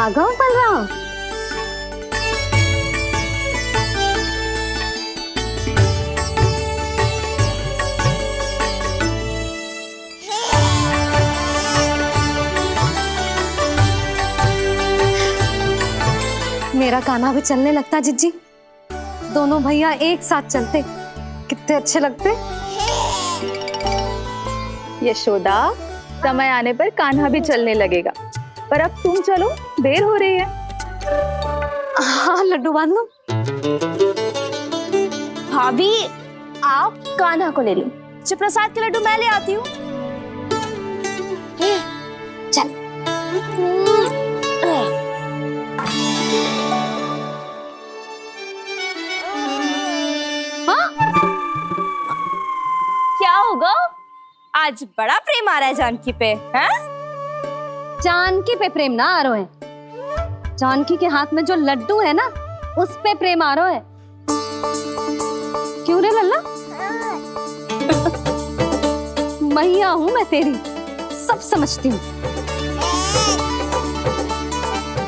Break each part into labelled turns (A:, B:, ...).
A: आ गओ बलराम। मेरा कान्हा भी चलने लगता जिज्जी। दोनों भैया एक साथ चलते कितने अच्छे लगते।
B: यशोदा, समय आने पर कान्हा भी चलने लगेगा, पर अब तुम चलो, देर हो रही है।
A: हाँ लड्डू बांध लो।
C: भाभी, आप कान्हा को ले लो, प्रसाद के लड्डू मैं ले आती हूँ। चल। क्या होगा? आज बड़ा प्रेम आ रहा है जानकी पे, हैं?
A: जानकी पे प्रेम ना आ रहा है, जानकी के हाथ में जो लड्डू है ना उस पे प्रेम आ रहा है। क्यों रे लल्ला? मैया हूं मैं तेरी, सब समझती हूँ।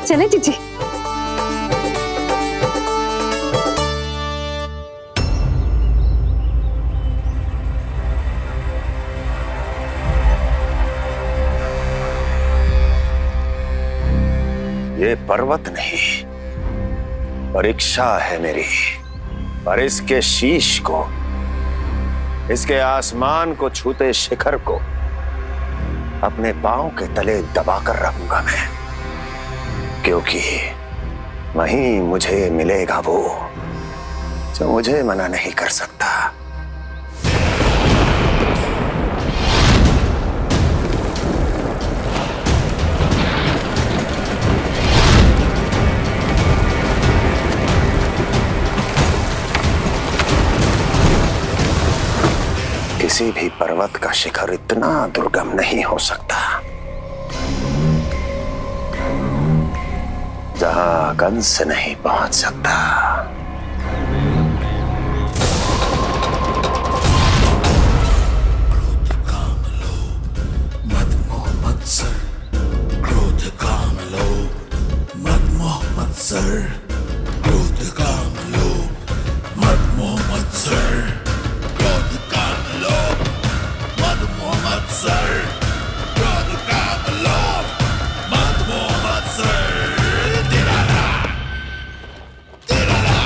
A: चले जीजी।
D: ये पर्वत नहीं, परीक्षा है मेरी, पर इसके शीश को, इसके आसमान को छूते शिखर को अपने पांव के तले दबाकर रखूंगा मैं, क्योंकि वहीं मुझे मिलेगा वो जो मुझे मना नहीं कर सकता। किसी भी पर्वत का शिखर इतना दुर्गम नहीं हो सकता जहां कंस नहीं पहुंच सकता।
E: क्रोध काम लोभ मद मोह मत्सर, क्रोध काम लोभ मद मोह मत्सर, क्रोध काम लोभ मद मोह मत्सर, क्रोध काम लोभ मद मोह मत्सर। तिराला तिराला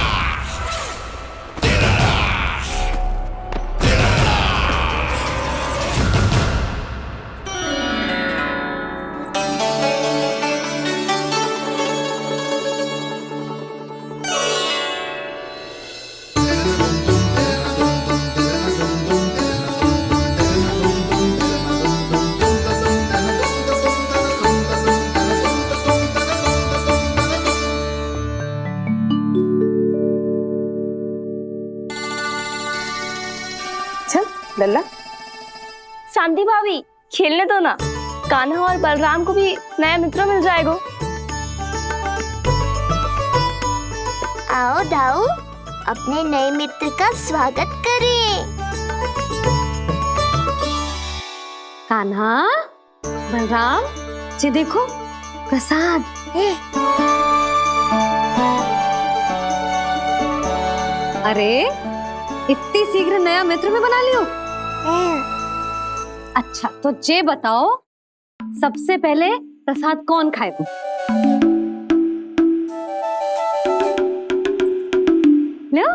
E: तिराला तिराला।
B: चल लल्ला।
C: शांति भाभी, खेलने दो ना, कान्हा और बलराम को भी नया मित्र मिल जाएगा।
F: आओ दाऊ, अपने नए मित्र का स्वागत करें।
A: कान्हा, बलराम, ये देखो प्रसाद। अरे इतनी शीघ्र नया मित्र भी बना लियो? अच्छा तो ये बताओ, सबसे पहले प्रसाद कौन खाएगा? लो।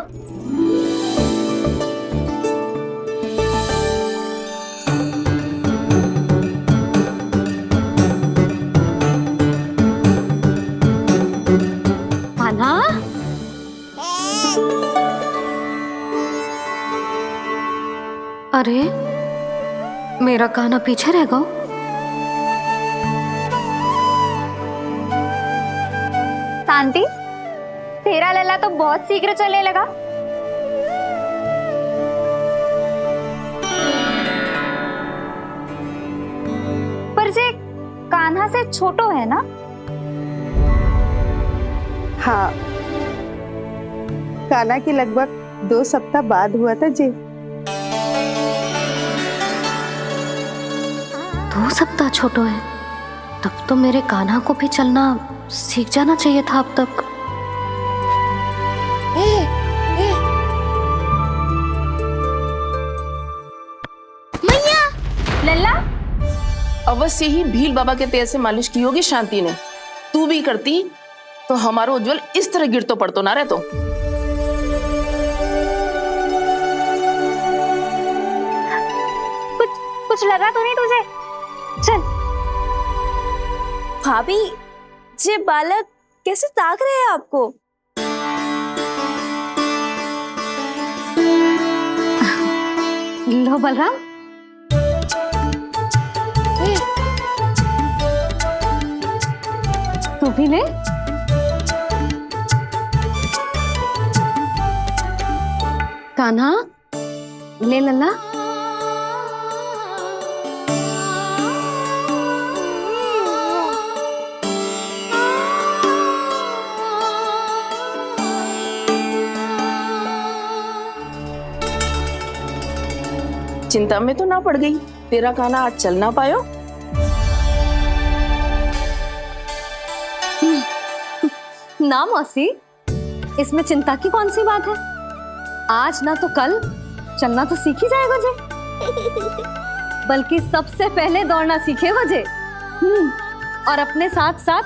A: कान्हा, अरे मेरा कान्हा पीछे रह गया।
C: शांति, तेरा लल्ला तो बहुत शीघ्र चलने लगा। पर जे कान्हा से छोटो है ना?
G: हाँ, कान्हा की लगभग 2 सप्ताह बाद हुआ था जी।
A: 2 सप्ताह छोटो है, तब तो मेरे कान्हा को भी चलना सीख जाना चाहिए था अब तक।
C: लल्ला,
H: अवश्य ही भील बाबा के तेल से मालिश की होगी शांति ने। तू भी करती तो हमारा उज्जवल इस तरह गिर तो पड़तो ना रहतो।
C: कुछ लगा तो नहीं तुझे? चल। भाभी, ये बालक कैसे ताक रहे हैं आपको?
A: लो बलराम, तू भी ले। कान्हा, ले लल्ला।
H: चिंता में तो ना पड़ गई, तेरा कान्हा आज चल ना पायो।
A: ना मौसी, इसमें चिंता की कौन सी बात है? आज ना तो कल चलना तो सीख ही जाएगा जे। बल्कि सबसे पहले दौड़ना सीखेगा जे। और अपने साथ साथ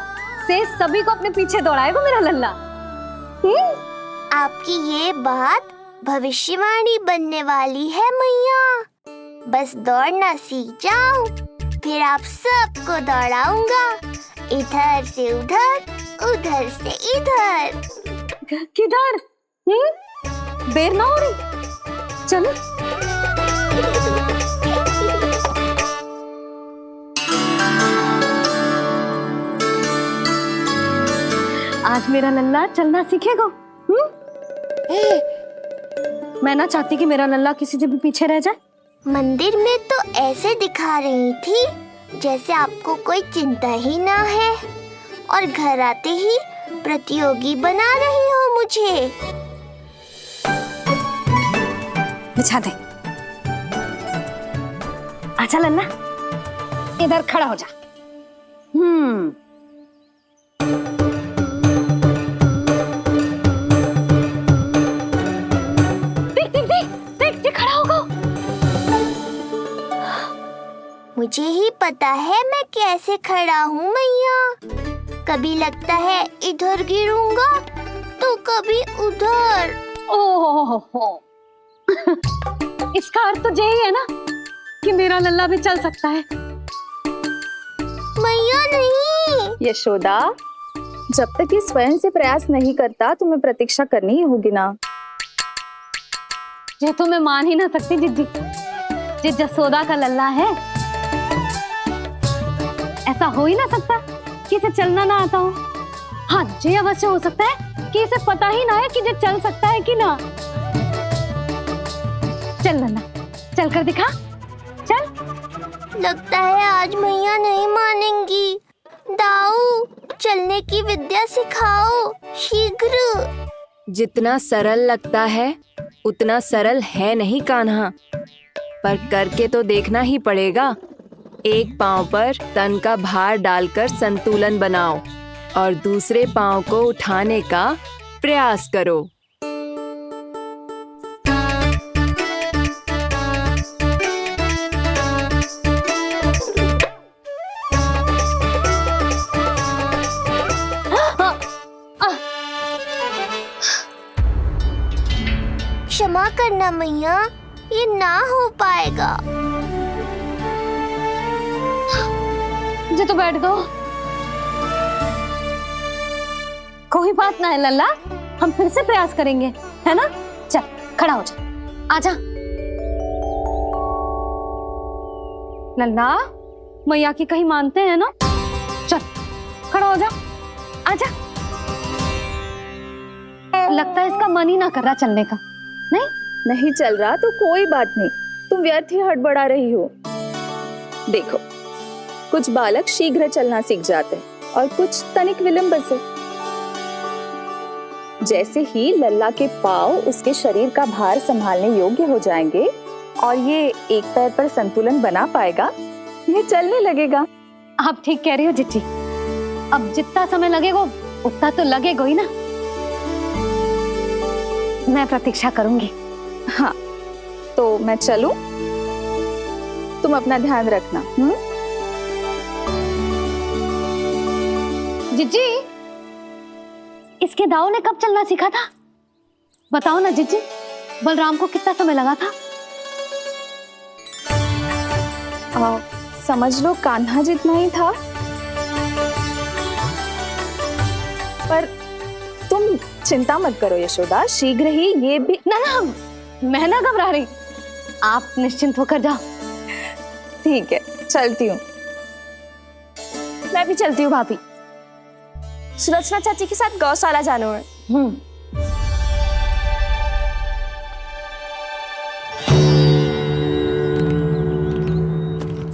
A: से सभी को अपने पीछे दौड़ाएगा मेरा लल्ला।
F: आपकी ये बात भविष्यवाणी बनने वाली है मैया। बस दौड़ना सीख जाओ, फिर आप सबको दौड़ाऊंगा, इधर से उधर, उधर से इधर।
A: किधर? देर ना हो रही, चलो। आज मेरा लल्ला चलना सीखेगा। मैं ना चाहती कि मेरा लल्ला किसी से भी पीछे रह जाए।
F: मंदिर में तो ऐसे दिखा रही थी जैसे आपको कोई चिंता ही ना है, और घर आते ही प्रतियोगी बना रही हो मुझे।
A: बिछा दे। आजा लल्ला, इधर खड़ा हो जा। देख खड़ा होगा।
F: मुझे ही पता है मैं कैसे खड़ा हूँ मैया। कभी लगता है इधर गिरूंगा तो कभी उधर।
A: ओह, इसका अर्थ तो यही है ना कि मेरा लल्ला भी चल सकता है।
F: मैया नहीं।
B: यशोदा, जब तक ये स्वयं से प्रयास नहीं करता तुम्हें प्रतीक्षा करनी ही होगी ना।
A: ये तो मैं मान ही ना सकती जिद्दी, ये जसोदा का लल्ला है। ऐसा हो ही ना सकता कि इसे चलना ना आता हो। हाँ, ये अवश्य हो सकता है कि इसे पता ही ना है कि ये चल सकता है कि ना। चल लल्ला, चल कर दिखा, चल।
F: लगता है आज मैया नहीं मानेंगी। दाऊ, चलने की विद्या सिखाओ शीघ्र।
I: जितना सरल लगता है उतना सरल है नहीं कान्हा, पर करके तो देखना ही पड़ेगा। एक पांव पर तन का भार डालकर संतुलन बनाओ और दूसरे पांव को उठाने का प्रयास करो।
F: क्षमा करना मैया, ये ना हो पाएगा।
A: मुझे तो बैठ दो। कोई बात ना है लल्ला, हम फिर से प्रयास करेंगे, है ना? चल खड़ा हो जा, आजा। लल्ला, मैया की कहीं मानते हैं ना? चल खड़ा हो जा, आजा। लगता है इसका मन ही ना कर रहा चलने का।
B: नहीं चल रहा तो कोई बात नहीं, तुम व्यर्थ ही हड़बड़ा रही हो। देखो, कुछ बालक शीघ्र चलना सीख जाते हैं और कुछ तनिक विलंब से। जैसे ही लल्ला के पांव उसके शरीर का भार संभालने योग्य हो जाएंगे और ये एक पैर पर संतुलन बना पाएगा, ये चलने लगेगा।
A: आप ठीक कह रही हो जिज्जी। अब जितना समय लगेगा उतना तो लगेगा ही ना। मैं प्रतीक्षा करूंगी।
B: हाँ, तो मैं चलूं? तुम अपना ध्यान रखना।
A: जिज्जी, इसके दाऊ ने कब चलना सीखा था? बताओ ना जिज्जी, बलराम को कितना समय लगा था?
B: समझ लो कान्हा जितना ही था। पर तुम चिंता मत करो यशोदा, शीघ्र ही ये भी।
A: ना ना, मैं ना घबरा रही, आप निश्चिंत होकर जाओ।
B: ठीक है, चलती हूँ।
C: मैं भी चलती हूँ भाभी, सुलोचना चाची के साथ गौशाला जाना है।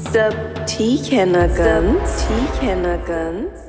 I: सब ठीक है ना कंस? ठीक है ना कंस?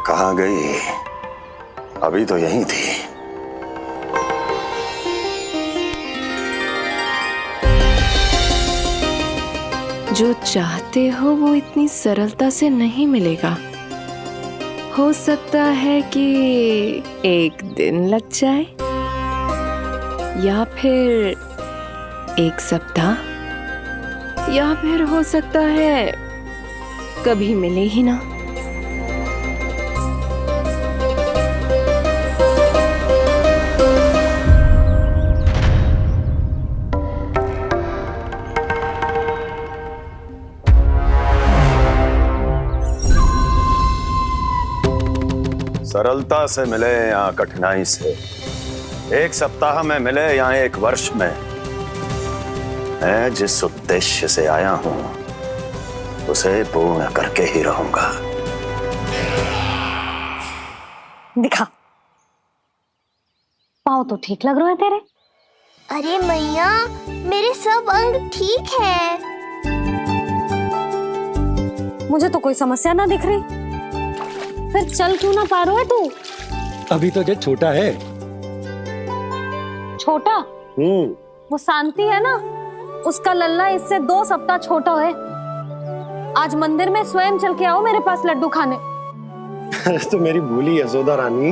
D: कहाँ गई? अभी तो यहीं थी।
I: जो चाहते हो वो इतनी सरलता से नहीं मिलेगा। हो सकता है कि एक दिन लग जाए या फिर एक सप्ताह, या फिर हो सकता है कभी मिले ही ना।
D: सरलता से मिले या कठिनाई से, एक सप्ताह में मिले या एक वर्ष में, मैं जिस उद्देश्य से आया हूं उसे पूर्ण करके ही रहूंगा।
A: दिखा, पाँव तो ठीक लग रहे हैं तेरे।
F: अरे मैया, मेरे सब अंग ठीक है।
A: मुझे तो कोई समस्या ना दिख रही, फिर चल क्यों ना पा रहा है तू?
J: अभी तो जज छोटा है।
A: छोटा? वो शांति है ना, उसका लल्ला इससे 2 सप्ताह छोटा है। आज मंदिर में स्वयं चल के आओ मेरे पास लड्डू खाने।
J: तो मेरी भूली यशोदा रानी,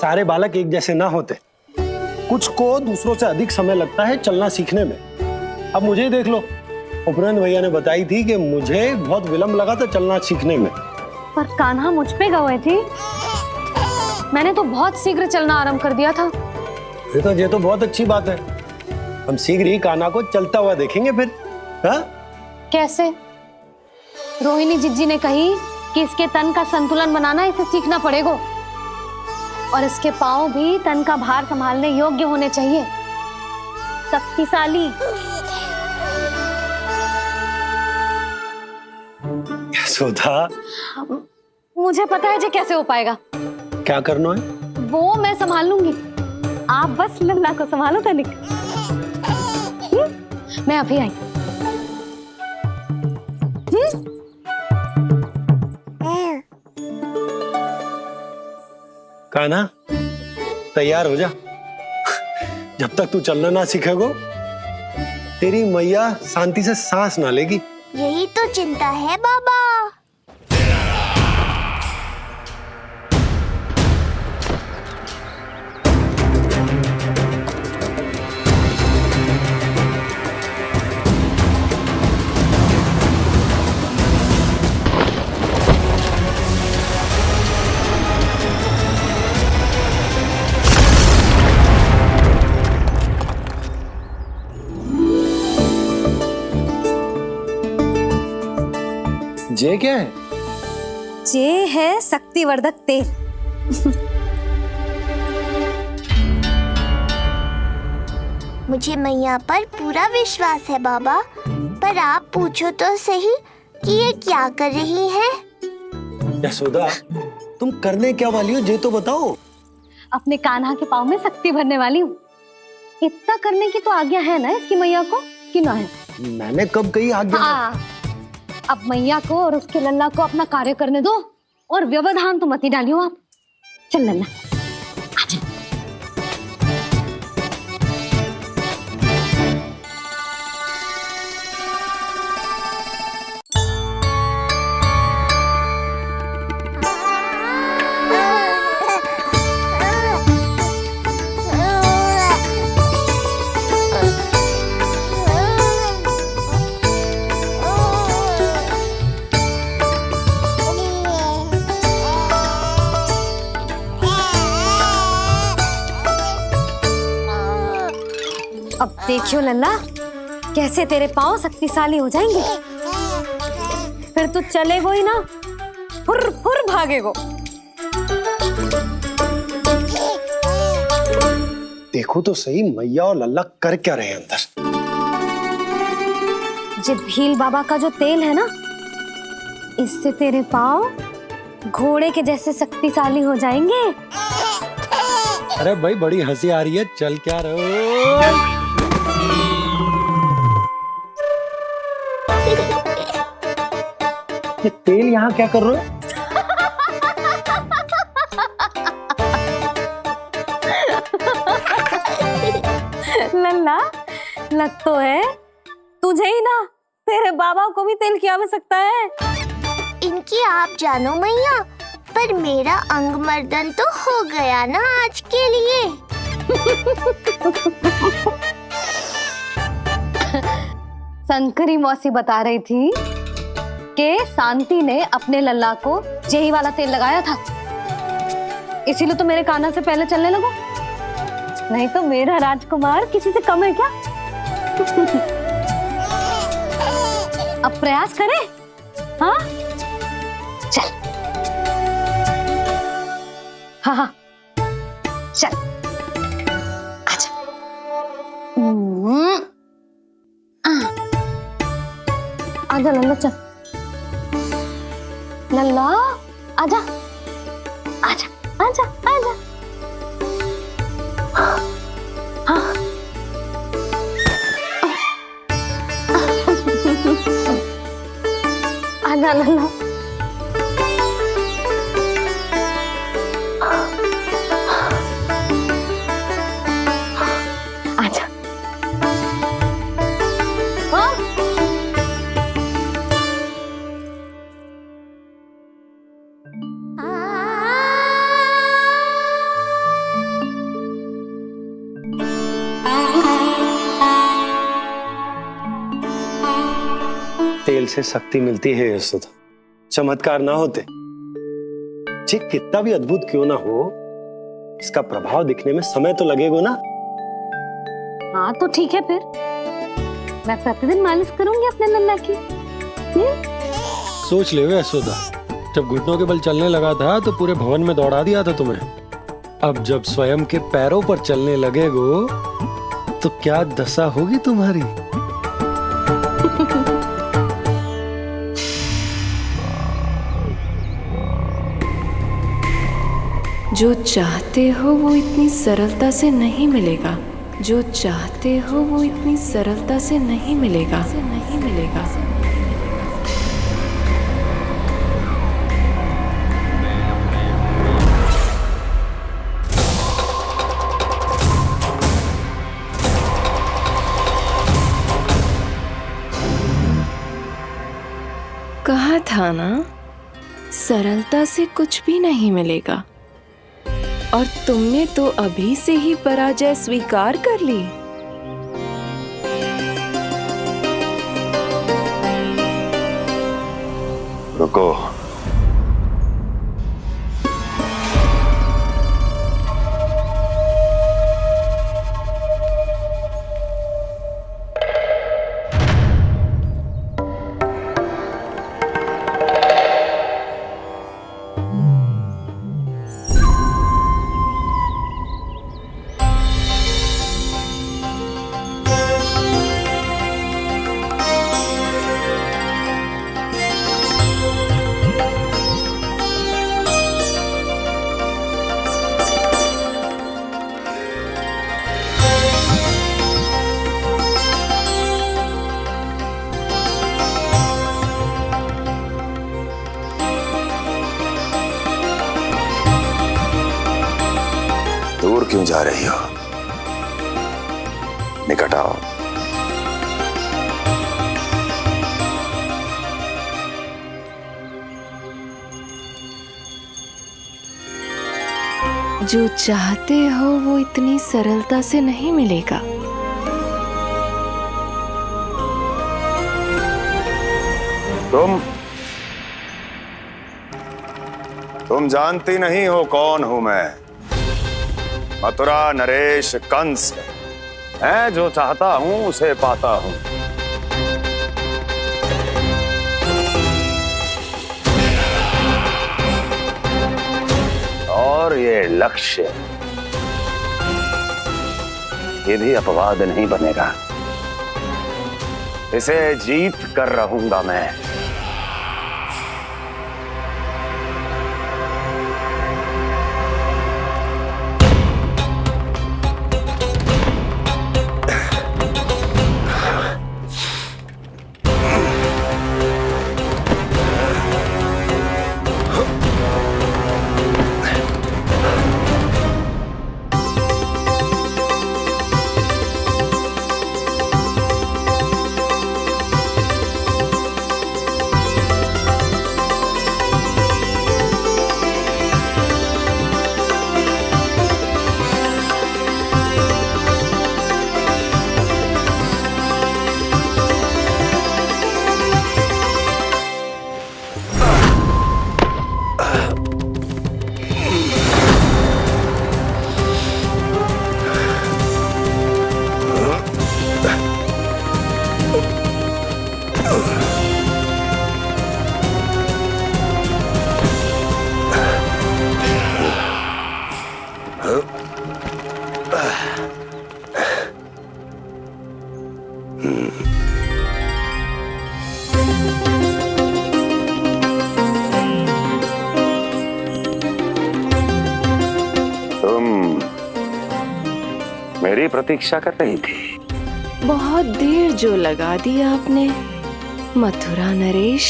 J: सारे बालक एक जैसे ना होते, कुछ को दूसरों से अधिक समय लगता है चलना सीखने में। अब मुझे ही देख लो, उपरांत भैया ने बताई थी कि मुझे बहुत विलंब लगा था चलना सीखने में।
A: पर कान्हा मुझ पे गए थी, मैंने तो बहुत शीघ्र चलना आरंभ कर दिया था।
J: ये तो बहुत अच्छी बात है। हम शीघ्र ही कान्हा को चलता हुआ देखेंगे फिर। हाँ?
A: कैसे? रोहिणी जिज्जी ने कही कि इसके तन का संतुलन बनाना इसे सीखना पड़ेगा, और इसके पांव भी तन का भार संभालने योग्य होने चाहिए, शक्तिशाली।
J: यशोदा,
A: मुझे पता है जी कैसे हो पाएगा।
J: क्या करना है?
A: वो मैं संभाल लूंगी, आप बस लल्ला को संभालो तनिक। मैं अभी आई।
J: कान्हा, तैयार हो जा। जब तक तू चलना ना सीखेगो, तेरी मैया शांति से सांस ना लेगी।
F: यही तो चिंता है बाबा।
J: जे क्या है?
A: जे है शक्तिवर्धक तेल।
F: मुझे मैया पर पूरा विश्वास है बाबा, पर आप पूछो तो सही कि ये क्या कर रही है।
J: यशोदा, तुम करने क्या वाली हो ये तो बताओ।
A: अपने कान्हा के पाँव में शक्ति भरने वाली हूँ। इतना करने की तो आज्ञा है ना इसकी मैया को, कि ना है?
J: मैंने कब कही आज्ञा?
A: अब मैया को और उसके लल्ला को अपना कार्य करने दो और व्यवधान तो मत ही डालियो आप। चल लल्ला, आजा। अब देखियो लल्ला, कैसे तेरे पाँव शक्तिशाली हो जाएंगे। फिर तू चलेगो ही ना, फुर फुर भागेगो।
J: देखो तो सही मैया और लल्ला कर क्या रहे हैं अंदर।
A: ये भील बाबा का जो तेल है ना, इससे तेरे पाँव घोड़े के जैसे शक्तिशाली हो जाएंगे।
J: अरे भाई बड़ी हंसी आ रही है, चल क्या रहो। ये तेल यहाँ क्या कर रहे हो?
A: लल्ला, लग तो है तुझे ही ना, तेरे बाबा को भी तेल की आवश्यकता है।
F: इनकी आप जानो मैया, पर मेरा अंग मर्दन तो हो गया ना आज के लिए।
A: शंकरी मौसी बता रही थी कि शांति ने अपने लल्ला को यही वाला तेल लगाया था, इसीलिए तो मेरे कान्हा से पहले चलने लगो। नहीं तो मेरा राजकुमार किसी से कम है क्या? अब प्रयास करें, हाँ? चल, हाँ हाँ, चल, आजा। आजा लल्ला, चल लल्ला, आजा आजा आजा आजा। हाँ। आजा लल्ला। आजा। हाँ।
J: तेल से शक्ति मिलती है यशोदा, चमत्कार ना होते, ये कितना भी अद्भुत क्यों ना हो, इसका प्रभाव दिखने में समय तो लगेगा ना।
A: हाँ तो ठीक है, फिर मैं प्रतिदिन मालिश करूंगी अपने लल्ला की।
J: सोच ले यशोदा, जब घुटनों के बल चलने लगा था तो पूरे भवन में दौड़ा दिया था तुम्हें। अब जब स्वयं के पैरों पर चलने लगेगो तो क्या दशा होगी तुम्हारी।
I: जो चाहते हो वो इतनी सरलता से नहीं मिलेगा, जो चाहते हो वो इतनी सरलता से नहीं मिलेगा, नहीं मिलेगा। कहा था ना, सरलता से कुछ भी नहीं मिलेगा। और तुमने तो अभी से ही पराजय स्वीकार कर ली।
D: रुको, क्यों जा रही हो? निकट आओ।
I: जो चाहते हो वो इतनी सरलता से नहीं मिलेगा।
D: तुम जानती नहीं हो कौन हूं मैं। मथुरा नरेश कंस है, जो चाहता हूं उसे पाता हूं। और ये लक्ष्य, ये भी अपवाद नहीं बनेगा। इसे जीत कर रहूंगा मैं। मेरी प्रतीक्षा कर रही थी।
I: बहुत देर जो लगा दी आपने मथुरा नरेश।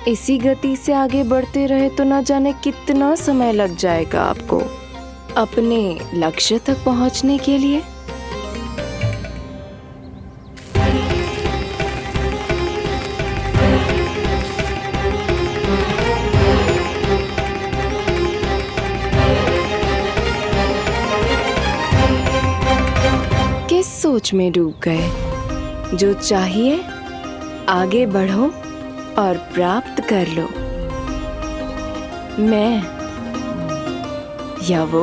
I: इसी गति से आगे बढ़ते रहे तो ना जाने कितना समय लग जाएगा आपको अपने लक्ष्य तक पहुंचने के लिए। किस सोच में डूब गए? जो चाहिए आगे बढ़ो और प्राप्त कर लो। मैं या वो?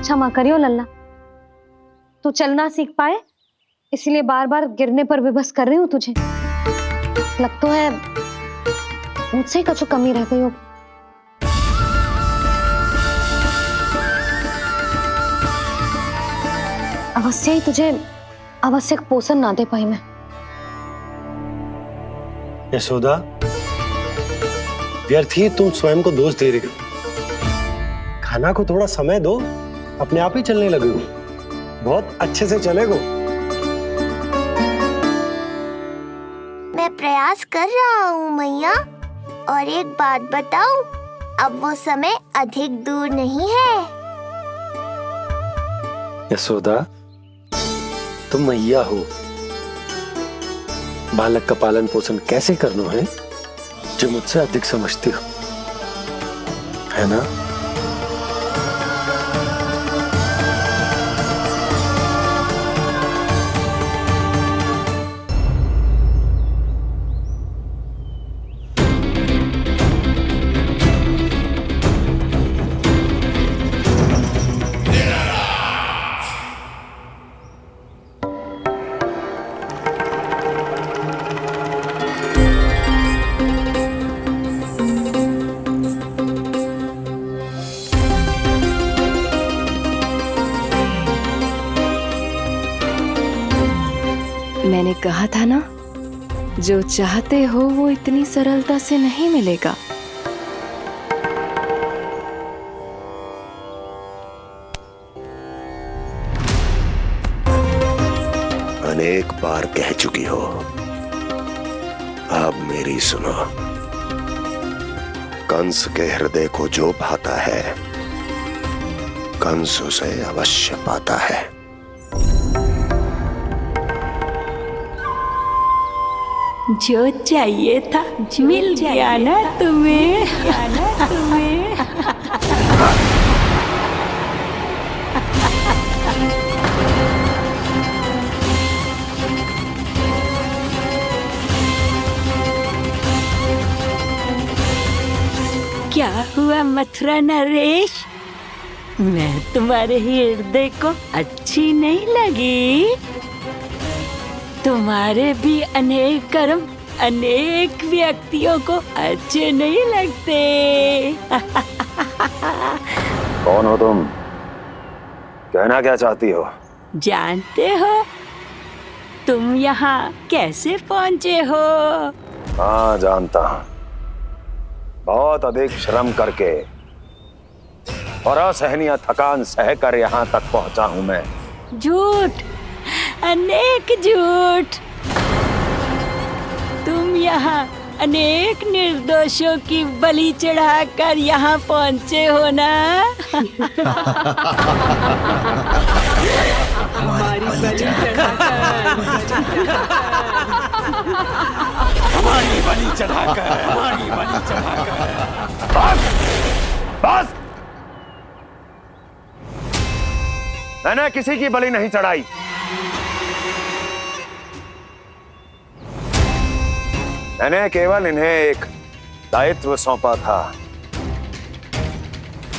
A: क्षमा करियो लल्ला, तू चलना सीख पाए इसलिए बार बार गिरने पर विवश कर रही हूँ तुझे। लगता है मुझसे कुछ कमी रह गई हो। अवश्य ही तुझे आवश्यक पोषण ना दे पाई मैं।
J: यशोदा, व्यर्थ ही तुम स्वयं को दोष दे रही हो। खाना को थोड़ा समय दो, अपने आप ही चलने लगेगो। बहुत अच्छे से चलेगो।
F: मैं प्रयास कर रहा हूँ मैया। और एक बात बताऊं, अब वो समय अधिक दूर नहीं है।
J: यशोदा, तुम मैया हो। बालक का पालन पोषण कैसे करना है जो मुझसे अधिक समझती हो, है ना?
I: मैंने कहा था ना, जो चाहते हो वो इतनी सरलता से नहीं मिलेगा।
D: अनेक बार कह चुकी हो, अब मेरी सुनो। कंस के हृदय को जो भाता है, कंस उसे अवश्य पाता है।
K: जो चाहिए था मिल गया ना तुम्हें। क्या हुआ मथुरा नरेश, मैं तुम्हारे हृदय को अच्छी नहीं लगी? तुम्हारे भी अनेक कर्म अनेक व्यक्तियों को अच्छे नहीं लगते।
D: कौन हो तुम? कहना क्या चाहती हो?
K: जानते हो तुम यहाँ कैसे पहुँचे हो?
D: हाँ जानता हूँ। बहुत अधिक श्रम करके और असहनीय थकान सहकर यहाँ तक पहुँचा हूँ मैं।
K: झूठ, अनेक झूठ। तुम यहाँ अनेक निर्दोषों की बलि चढ़ाकर यहाँ पहुँचे हो ना?
G: हमारी बलि चढ़ाकर
D: बस! मैंने किसी की बलि नहीं चढ़ाई। मैंने केवल इन्हें एक दायित्व सौंपा था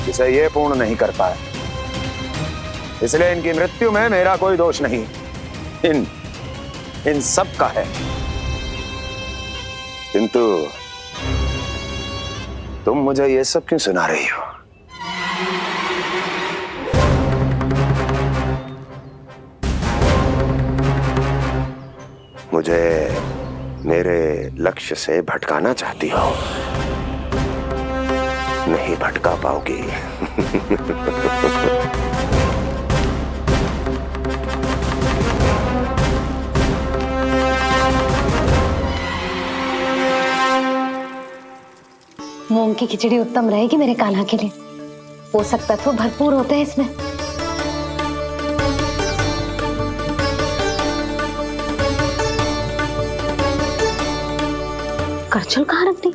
D: जिसे ये पूर्ण नहीं कर पाए, इसलिए इनकी मृत्यु में मेरा कोई दोष नहीं, इन सब का है। किंतु तुम मुझे ये सब क्यों सुना रही हो? मुझे मेरे लक्ष्य से भटकाना चाहती हो? नहीं भटका पाओगी।
A: मूंग की खिचड़ी उत्तम रहेगी मेरे कान्हा के लिए। पोषक तत्व भरपूर होते हैं इसमें। करछुल कहाँ रख दी?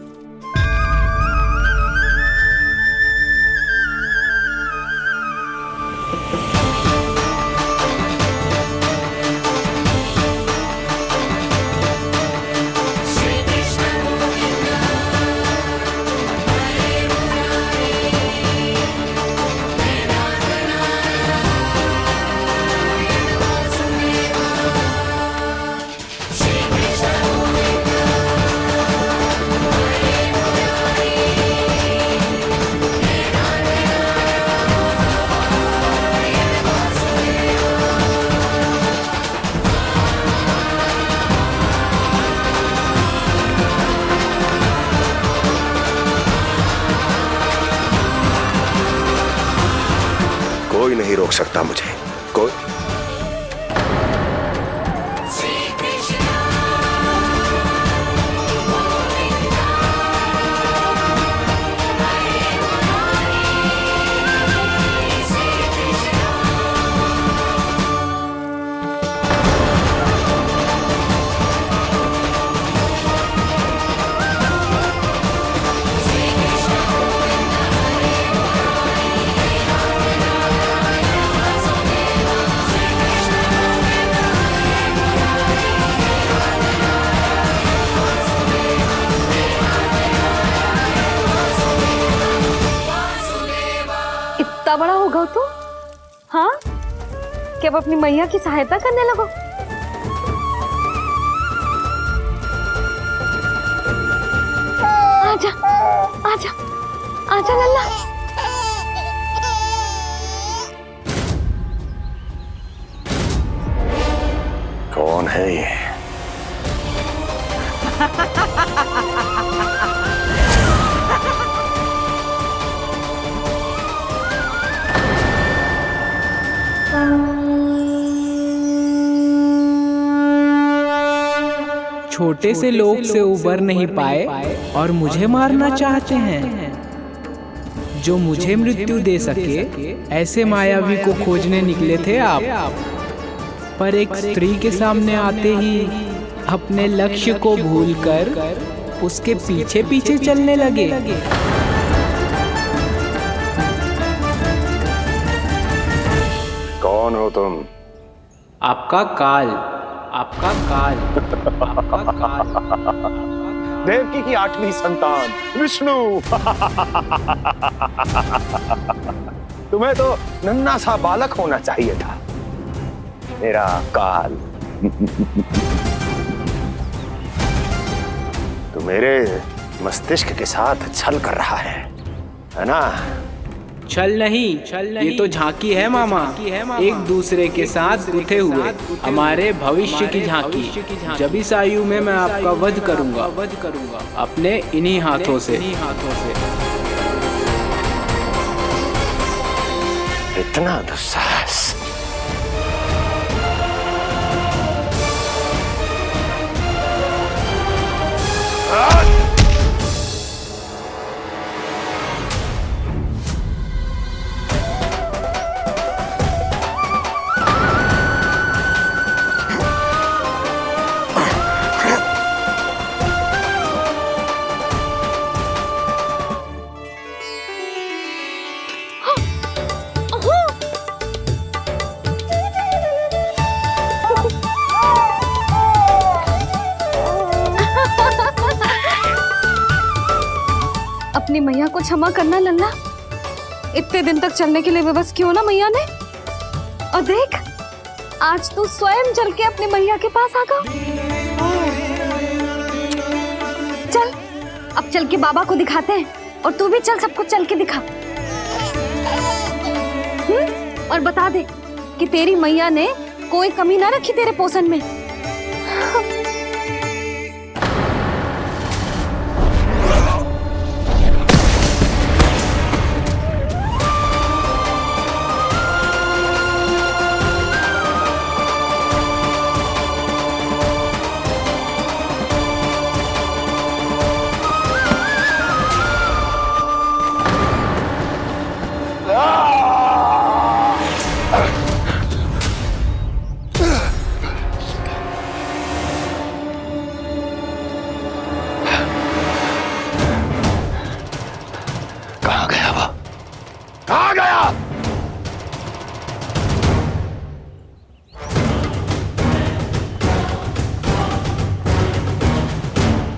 D: कोई नहीं रोक सकता मुझे, कोई।
A: इतना बड़ा हो गया तो? हाँ, क्या अब अपनी मैया की सहायता करने लगो? आजा, आजा, आजा लल्ला।
D: कौन है ये?
L: छोटे से लोग से उबर नहीं पाए और मुझे मारना चाहते हैं। जो मुझे मृत्यु दे सके ऐसे मायावी को खोजने निकले थे आप, पर एक स्त्री के सामने आते ही अपने लक्ष्य को भूलकर उसके पीछे पीछे चलने लगे।
D: कौन हो तुम?
L: आपका काल, आपका काल, आपका काल।
D: देवकी की 8वीं संतान विष्णु। तुम्हें तो नन्हा सा बालक होना चाहिए था, मेरा काल। तो मेरे मस्तिष्क के साथ छल कर रहा है ना?
L: छल नहीं, ये तो झांकी है मामा, एक दूसरे के साथ गुथे हुए हमारे भविष्य की झांकी। जब इस आयु में मैं आपका वध करूंगा अपने इन्हीं हाथों से।
D: इतना दुस्साहस!
A: अपनी मैया को क्षमा करना लल्ला। इतने दिन तक चलने के लिए विवश क्यों ना मैया ने। और देख, आज तू स्वयं चल के अपनी मैया के पास आ गया। चल, अब चल के बाबा को दिखाते हैं, और तू भी चल, सबको चल के दिखा। और बता दे कि तेरी मैया ने कोई कमी ना रखी तेरे पोषण में।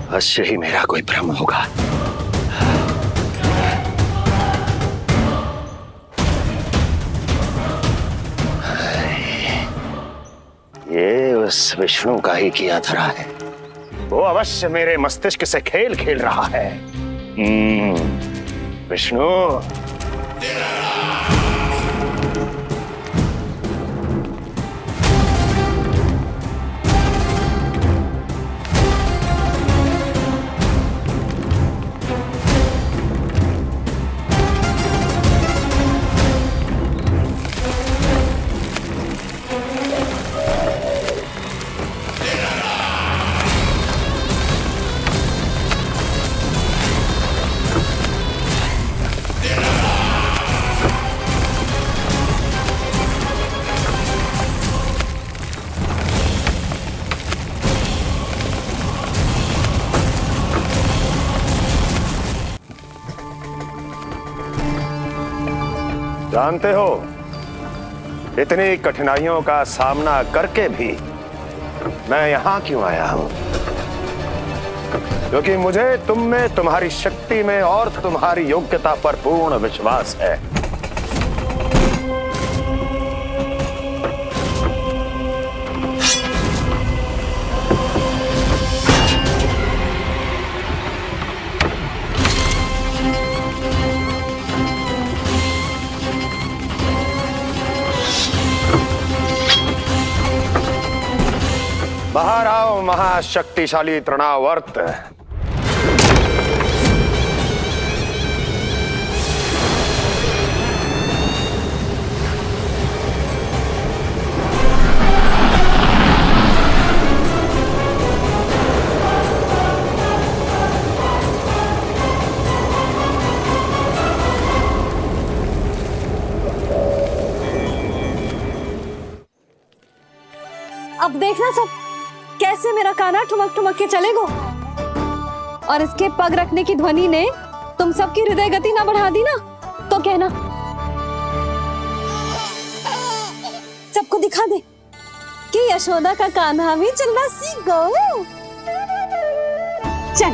D: अवश्य ही मेरा कोई भ्रम होगा। ये उस विष्णु का ही किया धरा है। वो अवश्य मेरे मस्तिष्क से खेल खेल रहा है। विष्णु, जानते हो, इतनी कठिनाइयों का सामना करके भी मैं यहां क्यों आया हूं? क्योंकि मुझे तुम में, तुम्हारी शक्ति में और तुम्हारी योग्यता पर पूर्ण विश्वास है। बाहर आओ महाशक्तिशाली तृणावर्त।
A: अब देखना सब कैसे मेरा कान्हा ठुमक ठुमक के चलेगो। और इसके पग रखने की ध्वनि ने तुम सबकी हृदय गति ना बढ़ा दी ना तो कहना। सबको दिखा दे कि यशोदा का कान्हा भी चलना सीख गो। चल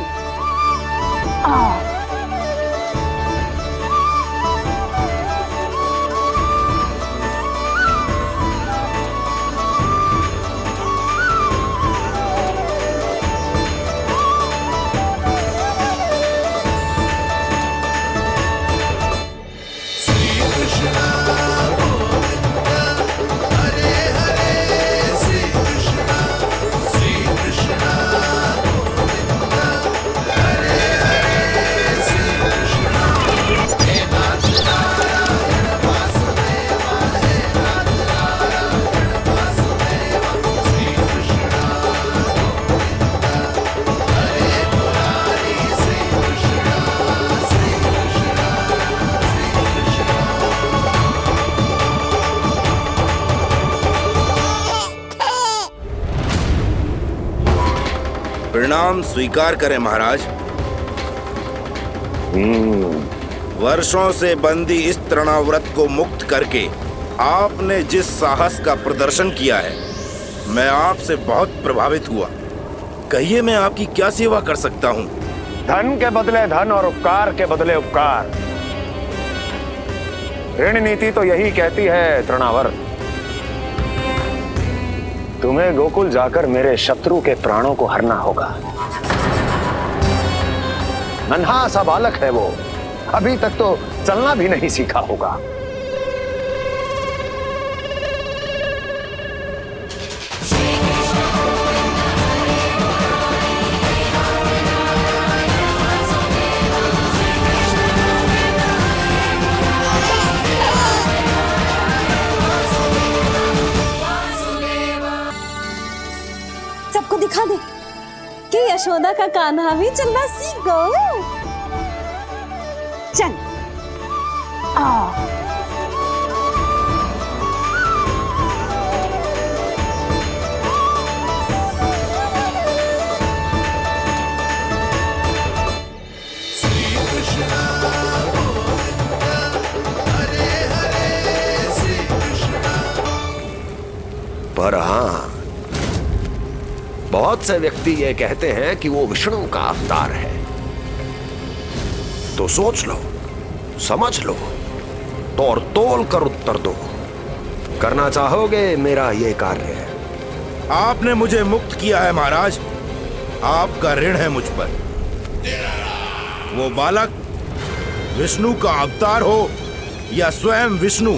E: प्रणाम स्वीकार करें महाराज। वर्षों से बंदी इस तृणाव्रत को मुक्त करके आपने जिस साहस का प्रदर्शन किया है, मैं आपसे बहुत प्रभावित हुआ। कहिए मैं आपकी क्या सेवा कर सकता हूँ?
D: धन के बदले धन और उपकार के बदले उपकार, ऋण नीति तो यही कहती है तृणावर। तुम्हें गोकुल जाकर मेरे शत्रु के प्राणों को हरना होगा। नन्हा सा बालक है वो, अभी तक तो चलना भी नहीं सीखा होगा।
A: सबको दिखा दे कि यशोदा का कान्हा भी चलना सीख गो। चल
D: पर हाँ, बहुत से व्यक्ति ये कहते हैं कि वो विष्णु का अवतार है। तो सोच लो, समझ लो, तोड़ तोल कर उत्तर दो। करना चाहोगे मेरा ये कार्य?
E: आपने मुझे मुक्त किया है महाराज, आपका ऋण है मुझ पर। वो बालक विष्णु का अवतार हो या स्वयं विष्णु,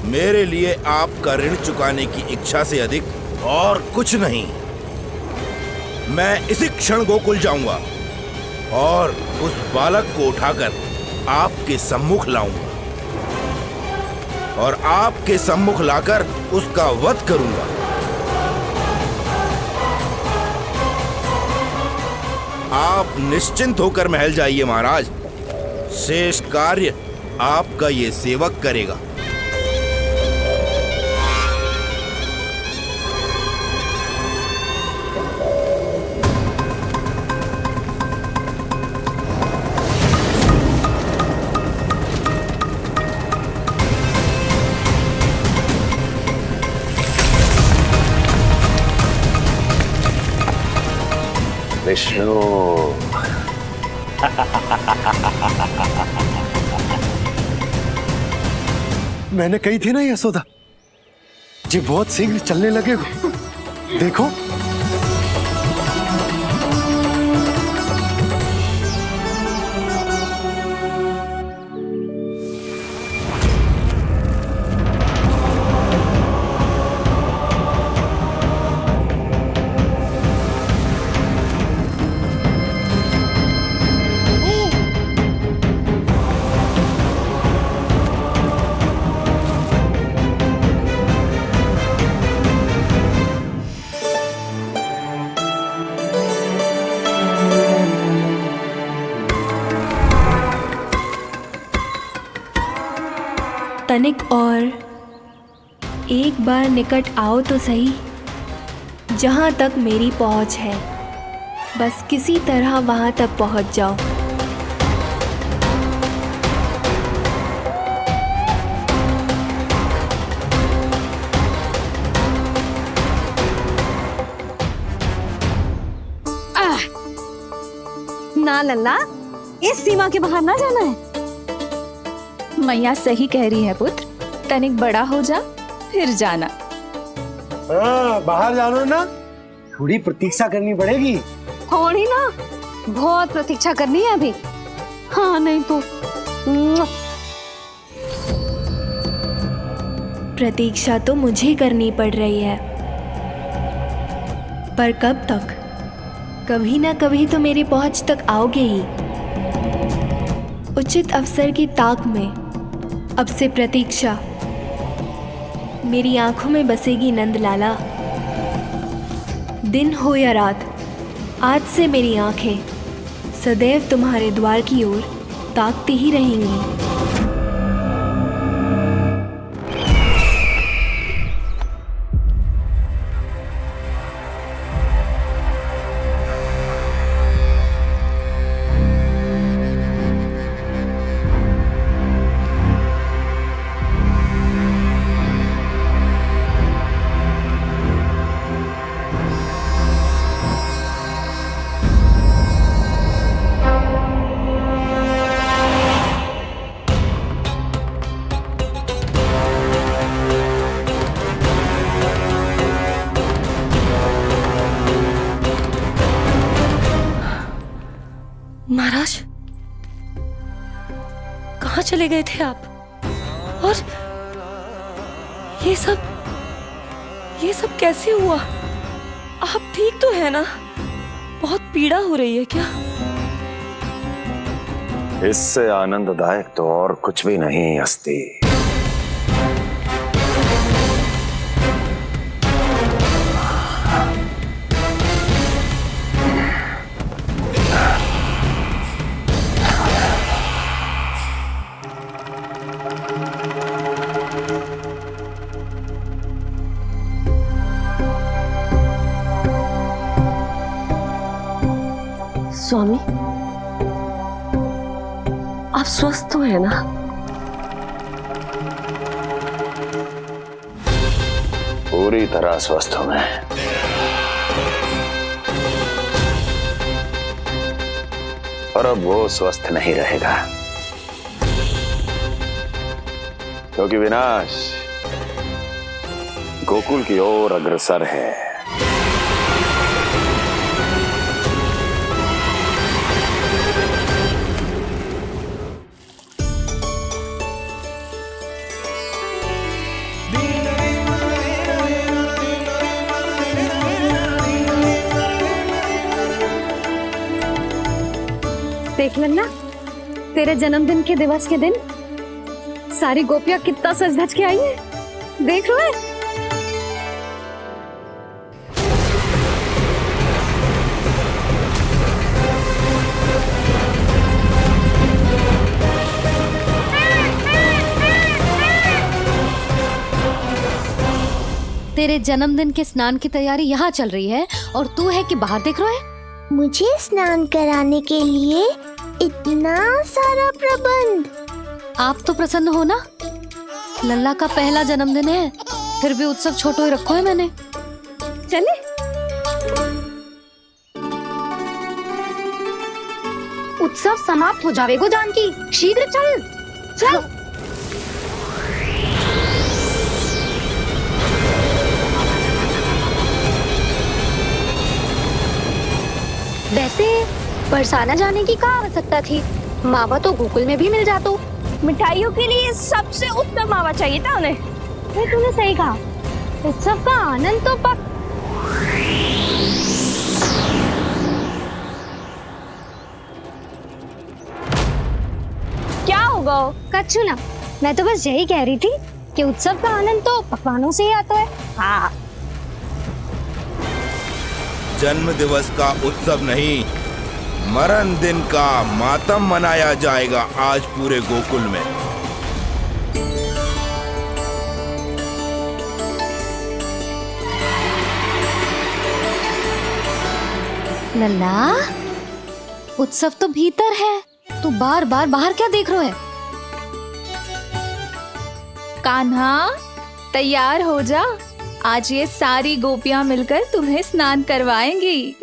E: मेरे लिए आपका ऋण चुकाने की इच्छा से अधिक और कुछ नहीं। मैं इसी क्षण गोकुल जाऊंगा और उस बालक को उठाकर आपके सम्मुख लाऊंगा और आपके सम्मुख लाकर उसका वध करूंगा। आप निश्चिंत होकर महल जाइए महाराज, शेष कार्य आपका ये सेवक करेगा।
D: विष्णु
J: मैंने कही थी ना यशोदा, जी बहुत शीघ्र चलने लगे। देखो
M: तनिक और
I: एक बार निकट आओ तो सही, जहाँ तक मेरी पहुँच है। बस किसी तरह वहाँ तक पहुँच जाओ।
A: ना लल्ला, इस सीमा के बाहर ना जाना है।
B: मैया सही कह रही है पुत्र, तनिक बड़ा हो जा फिर जाना।
J: हाँ, बाहर जाना ना, थोड़ी प्रतीक्षा करनी पड़ेगी।
A: थोड़ी ना, बहुत प्रतीक्षा करनी है अभी। हाँ नहीं तो
I: प्रतीक्षा तो मुझे करनी पड़ रही है, पर कब तक? कभी ना कभी तो मेरी पहुंच तक आओगे ही। उचित अवसर की ताक में अब से प्रतीक्षा। मेरी आंखों में बसेगी नंदलाला। दिन हो या रात, आज से मेरी आंखें सदैव तुम्हारे द्वार की ओर ताकती ही रहेंगी। महाराज, कहाँ चले गए थे आप? और ये सब कैसे हुआ? आप ठीक तो है ना? बहुत पीड़ा हो रही है क्या?
D: इससे आनंददायक तो और कुछ भी नहीं हस्ती।
A: स्वामी, आप स्वस्थ तो है ना?
D: पूरी तरह स्वस्थ हूं मैं। और अब वो स्वस्थ नहीं रहेगा, क्योंकि विनाश गोकुल की ओर अग्रसर है।
A: देख लेना, तेरे जन्मदिन के दिवस के दिन सारी गोपियां कितना सज धज के आई है। देख लो है। तेरे जन्मदिन के स्नान की तैयारी यहाँ चल रही है और तू है कि बाहर देख रहा है।
F: मुझे स्नान कराने के लिए इतना सारा प्रबंध।
A: आप तो प्रसन्न हो ना? लल्ला का पहला जन्मदिन है, फिर भी उत्सव छोटो ही रखो है मैंने। चले
F: उत्सव समाप्त हो जाएगा जानकी, शीघ्र चल चल। वैसे बरसाना जाने की क्या आवश्यकता थी? मावा तो गोकुल में भी मिल जातो।
C: मिठाइयों के लिए सबसे उत्तम मावा चाहिए था उन्हें।
F: तूने सही कहा, उत्सव का आनंद तो पक।
C: क्या होगा?
F: कच्छु ना, मैं तो बस यही कह रही थी कि उत्सव का आनंद तो पकवानों से ही आता है। हाँ,
E: जन्म दिवस का उत्सव नहीं, मरण दिन का मातम मनाया जाएगा आज पूरे गोकुल में।
A: लल्ला, उत्सव तो भीतर है, तू बार बार बाहर क्या देख रहे है?
B: कान्हा, तैयार हो जा। आज ये सारी गोपियां मिलकर तुम्हें स्नान करवाएंगी।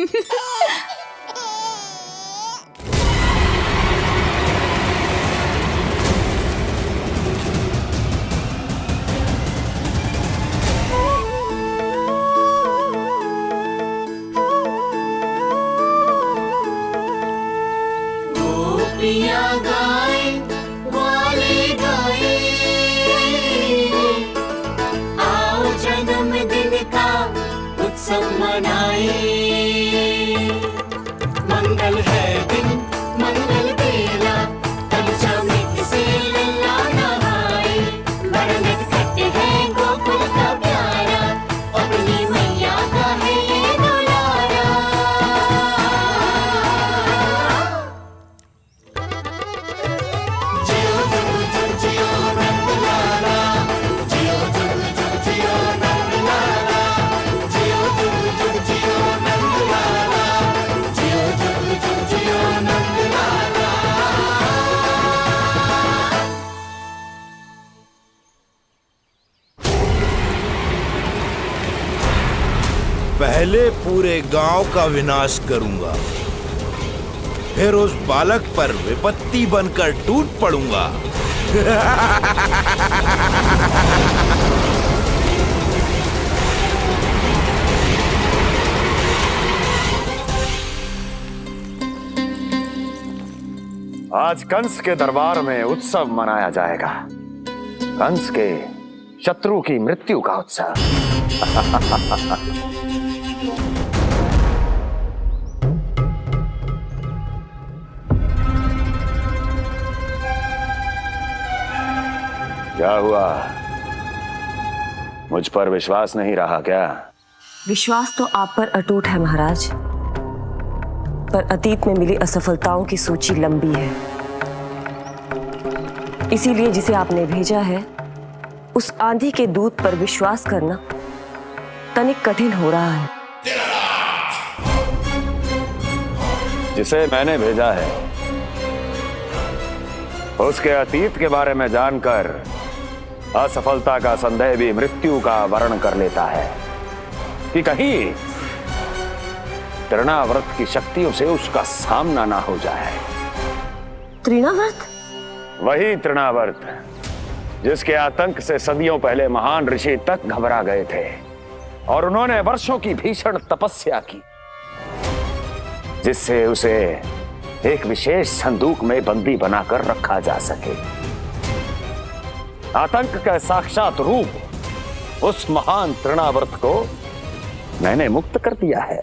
G: मंगल है दिन, मंगल बेला, तब जामित से लल्ला नहाए। बड़ा नटखट है गोकुल का प्यारा, अपनी मैया का है ये दुलारा। जियो जुग जुग जियो नंद लाला, जियो जुग जुग जियो नंद लाला, जियो जुग जुग जियो नंद लाला, जियो जुग जुग जियो नंद लाला।
E: पहले पूरे गांव का विनाश करूंगा, फिर उस बालक पर विपत्ति बनकर टूट पड़ूंगा।
D: आज कंस के दरबार में उत्सव मनाया जाएगा, कंस के शत्रु की मृत्यु का उत्सव। क्या हुआ, मुझ पर विश्वास नहीं रहा क्या?
M: विश्वास तो आप पर अटूट है महाराज, पर अतीत में मिली असफलताओं की सूची लंबी है। इसीलिए जिसे आपने भेजा है उस आंधी के दूत पर विश्वास करना तनिक कठिन हो रहा है।
D: जिसे मैंने भेजा है उसके अतीत के बारे में जानकर असफलता का संदेह भी मृत्यु का वर्ण कर लेता है कि कहीं तृणाव्रत की शक्तियों से उसका सामना ना हो जाए।
M: तृणाव्रत?
D: वही तृणाव्रत जिसके आतंक से सदियों पहले महान ऋषि तक घबरा गए थे और उन्होंने वर्षों की भीषण तपस्या की, जिससे उसे एक विशेष संदूक में बंदी बनाकर रखा जा सके। आतंक का साक्षात रूप उस महान तृणाव्रत को मैंने मुक्त कर दिया है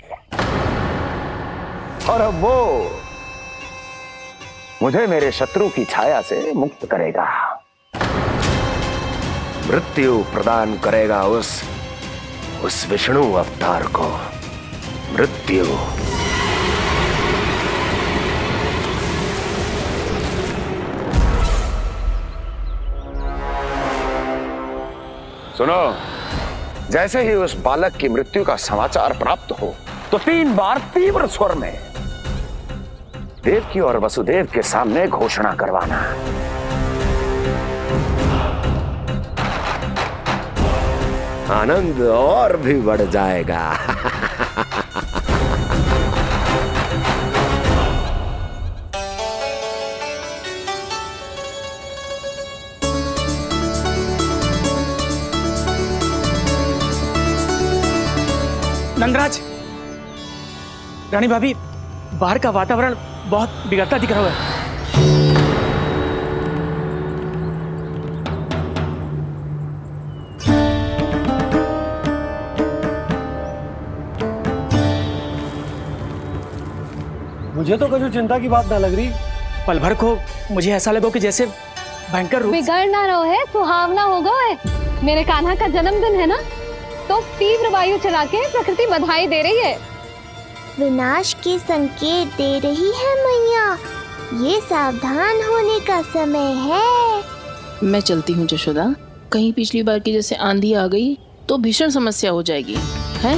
D: और अब वो मुझे मेरे शत्रु की छाया से मुक्त करेगा, मृत्यु प्रदान करेगा उस विष्णु अवतार को मृत्यु। सुनो, जैसे ही उस बालक की मृत्यु का समाचार प्राप्त हो तो 3 बार तीव्र स्वर में देवकी और वसुदेव के सामने घोषणा करवाना। आनंद और भी बढ़ जाएगा।
N: नंदराज, रानी भाभी, बाहर का वातावरण बहुत बिगड़ता दिख रहा है।
J: मुझे तो कुछ चिंता की बात ना लग रही।
N: पल भर को मुझे ऐसा लगो कि जैसे भयंकर रूप
A: बिगड़ ना रहो है, सुहावना होगा है। मेरे कान्हा का जन्मदिन है ना, तो तीव्र वायु चला के प्रकृति बधाई दे रही है।
F: विनाश के संकेत दे रही है मैया, ये सावधान होने का समय है।
H: मैं चलती हूँ जशोदा, कहीं पिछली बार की जैसे आंधी आ गई तो भीषण समस्या हो जाएगी, है?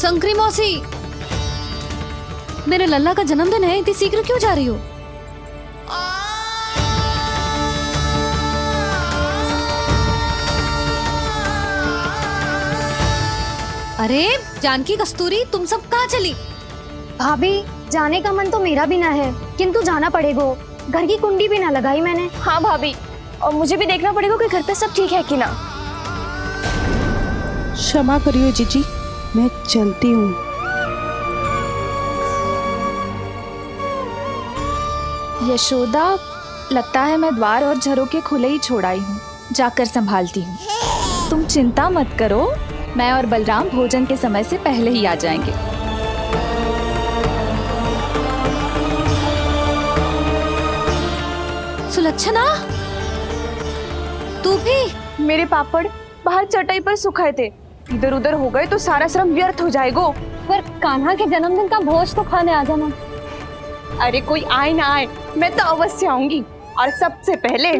A: शंकरी मौसी, मेरे लल्ला का जन्मदिन है, इतनी शीघ्र क्यों जा रही हो? अरे जानकी, कस्तूरी, तुम सब कहाँ चली?
O: भाभी, जाने का मन तो मेरा भी ना है, किंतु जाना पड़ेगा। घर की कुंडी भी ना लगाई मैंने।
C: हाँ भाभी, और मुझे भी देखना पड़ेगा कि घर पे सब ठीक है कि ना।
P: क्षमा करिए जीजी, मैं चलती हूँ।
B: यशोदा, लगता है मैं द्वार और झरोके खुले ही छोड़ आई हूँ, जाकर संभालती हूँ। तुम चिंता मत करो, मैं और बलराम भोजन के समय से पहले ही आ जाएंगे।
A: सुलक्षणा, तू भी?
C: मेरे पापड़ बाहर चटाई पर सुखाए थे, इधर उधर हो गए तो सारा श्रम व्यर्थ हो जाएगा।
A: पर कान्हा के जन्मदिन का भोज तो खाने आ जाना।
C: अरे कोई आए ना आए, मैं तो अवश्य आऊंगी, और सबसे पहले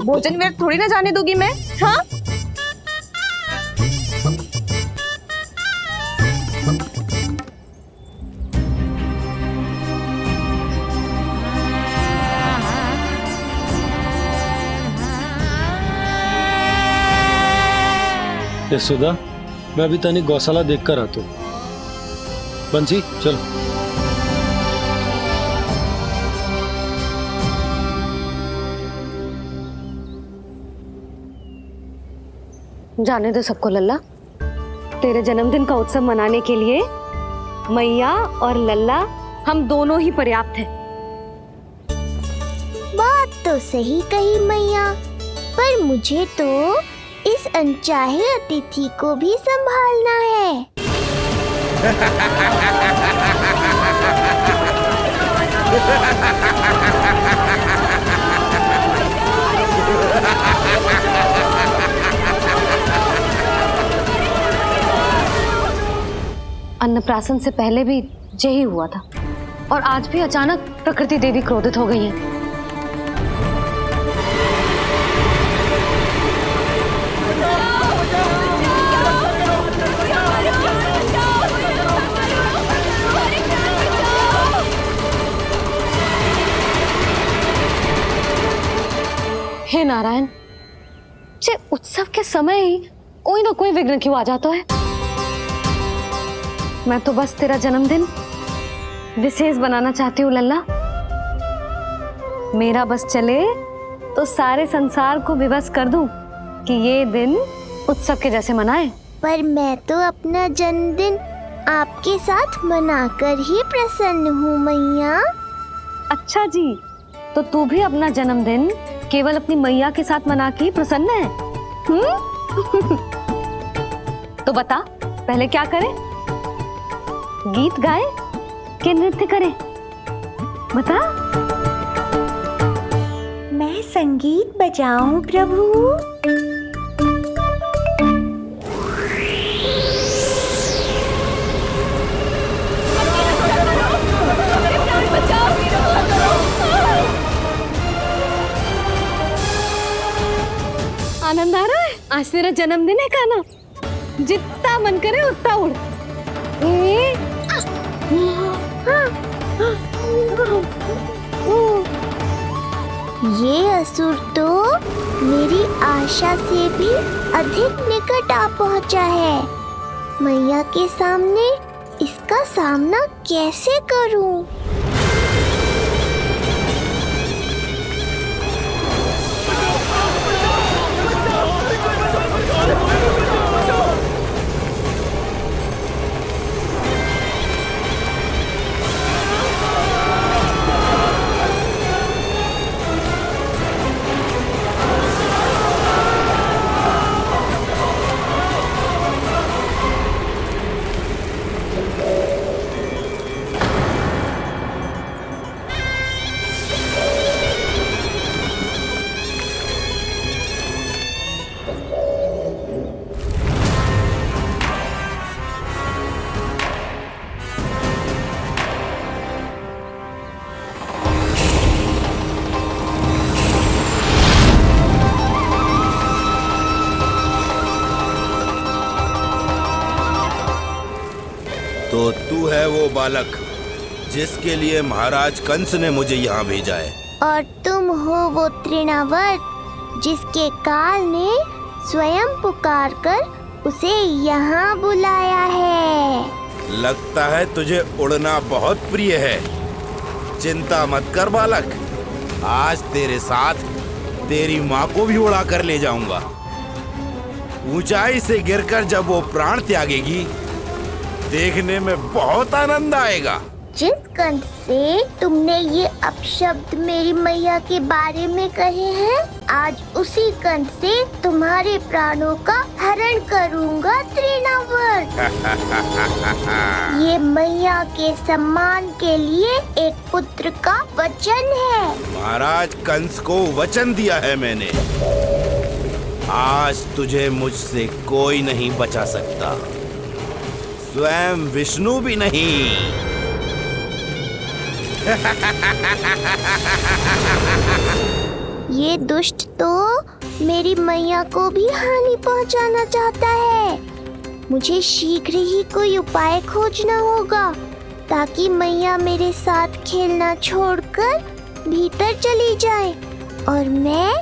C: भोजन व्यर्थ थोड़ी ना जाने दूंगी मैं। हाँ,
J: यशोदा, मैं अभी तनिक गौशाला देख कर आता हूँ। बंसी, चलो।
A: जाने दो सबको लल्ला, तेरे जन्मदिन का उत्सव मनाने के लिए मैया और लल्ला हम दोनों ही पर्याप्त हैं।
F: बात तो सही कही मैया, पर मुझे तो इस अनचाहे अतिथि को भी संभालना है।
A: अन्नप्राशन से पहले भी यही हुआ था, और आज भी अचानक प्रकृति देवी क्रोधित हो गई है। हे नारायण, जे उत्सव के समय ही कोई ना कोई विघ्न क्यों आ जाता है? मैं तो बस तेरा जन्मदिन विशेष बनाना चाहती हूँ लल्ला। मेरा बस चले तो सारे संसार को विवश कर दूं कि ये दिन उत्सव के जैसे मनाए।
F: पर मैं तो अपना जन्मदिन आपके साथ मनाकर ही प्रसन्न हूँ मैया।
A: अच्छा जी, तो तू भी अपना जन्मदिन केवल अपनी मैया के साथ मना के ही प्रसन्न है? तो बता, पहले क्या करें? गीत गाए कि नृत्य करें? बता।
F: मैं संगीत बजाऊं प्रभु?
A: आनंद आ रहा है? आज तेरा जन्मदिन है कान्हा, जितना मन करे उतना उड़।
F: ये असुर तो मेरी आशा से भी अधिक निकट आ पहुंचा है। मैया के सामने इसका सामना कैसे करूं?
E: वो बालक जिसके लिए महाराज कंस ने मुझे यहाँ भेजा है।
F: और तुम हो वो तृणावर्त जिसके काल ने स्वयं पुकारकर उसे यहाँ बुलाया है।
E: लगता है तुझे उड़ना बहुत प्रिय है। चिंता मत कर बालक, आज तेरे साथ तेरी माँ को भी उड़ा कर ले जाऊंगा। ऊंचाई से गिरकर जब वो प्राण त्यागेगी, देखने में बहुत आनंद आएगा।
F: जिस कंठ से तुमने ये अपशब्द मेरी मैया के बारे में कहे हैं, आज उसी कंठ से तुम्हारे प्राणों का हरण करूंगा तृणावर्त। ये मैया के सम्मान के लिए एक पुत्र का वचन है।
E: महाराज कंस को वचन दिया है मैंने। आज तुझे मुझसे कोई नहीं बचा सकता, स्वयं विष्णु भी नहीं।
F: ये दुष्ट तो मेरी मैया को भी हानि पहुंचाना चाहता है। मुझे शीघ्र ही कोई उपाय खोजना होगा ताकि मैया मेरे साथ खेलना छोड़कर भीतर चली जाए और मैं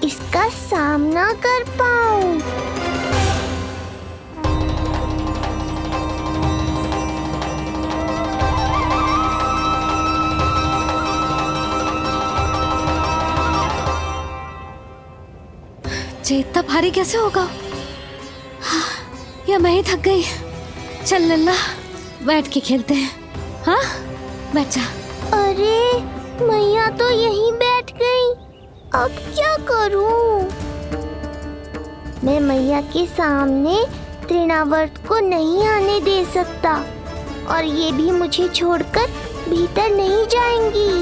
F: इसका सामना कर पाऊं।
A: ये इतना भारी कैसे होगा? या मैं ही थक गई। चल लल्ला, बैठ के खेलते हैं। हाँ, बैठ जा।
F: अरे मैया तो यहीं बैठ गई, अब क्या करूं? मैं मैया के सामने तृणावर्त को नहीं आने दे सकता और ये भी मुझे छोड़कर भीतर नहीं जाएंगी।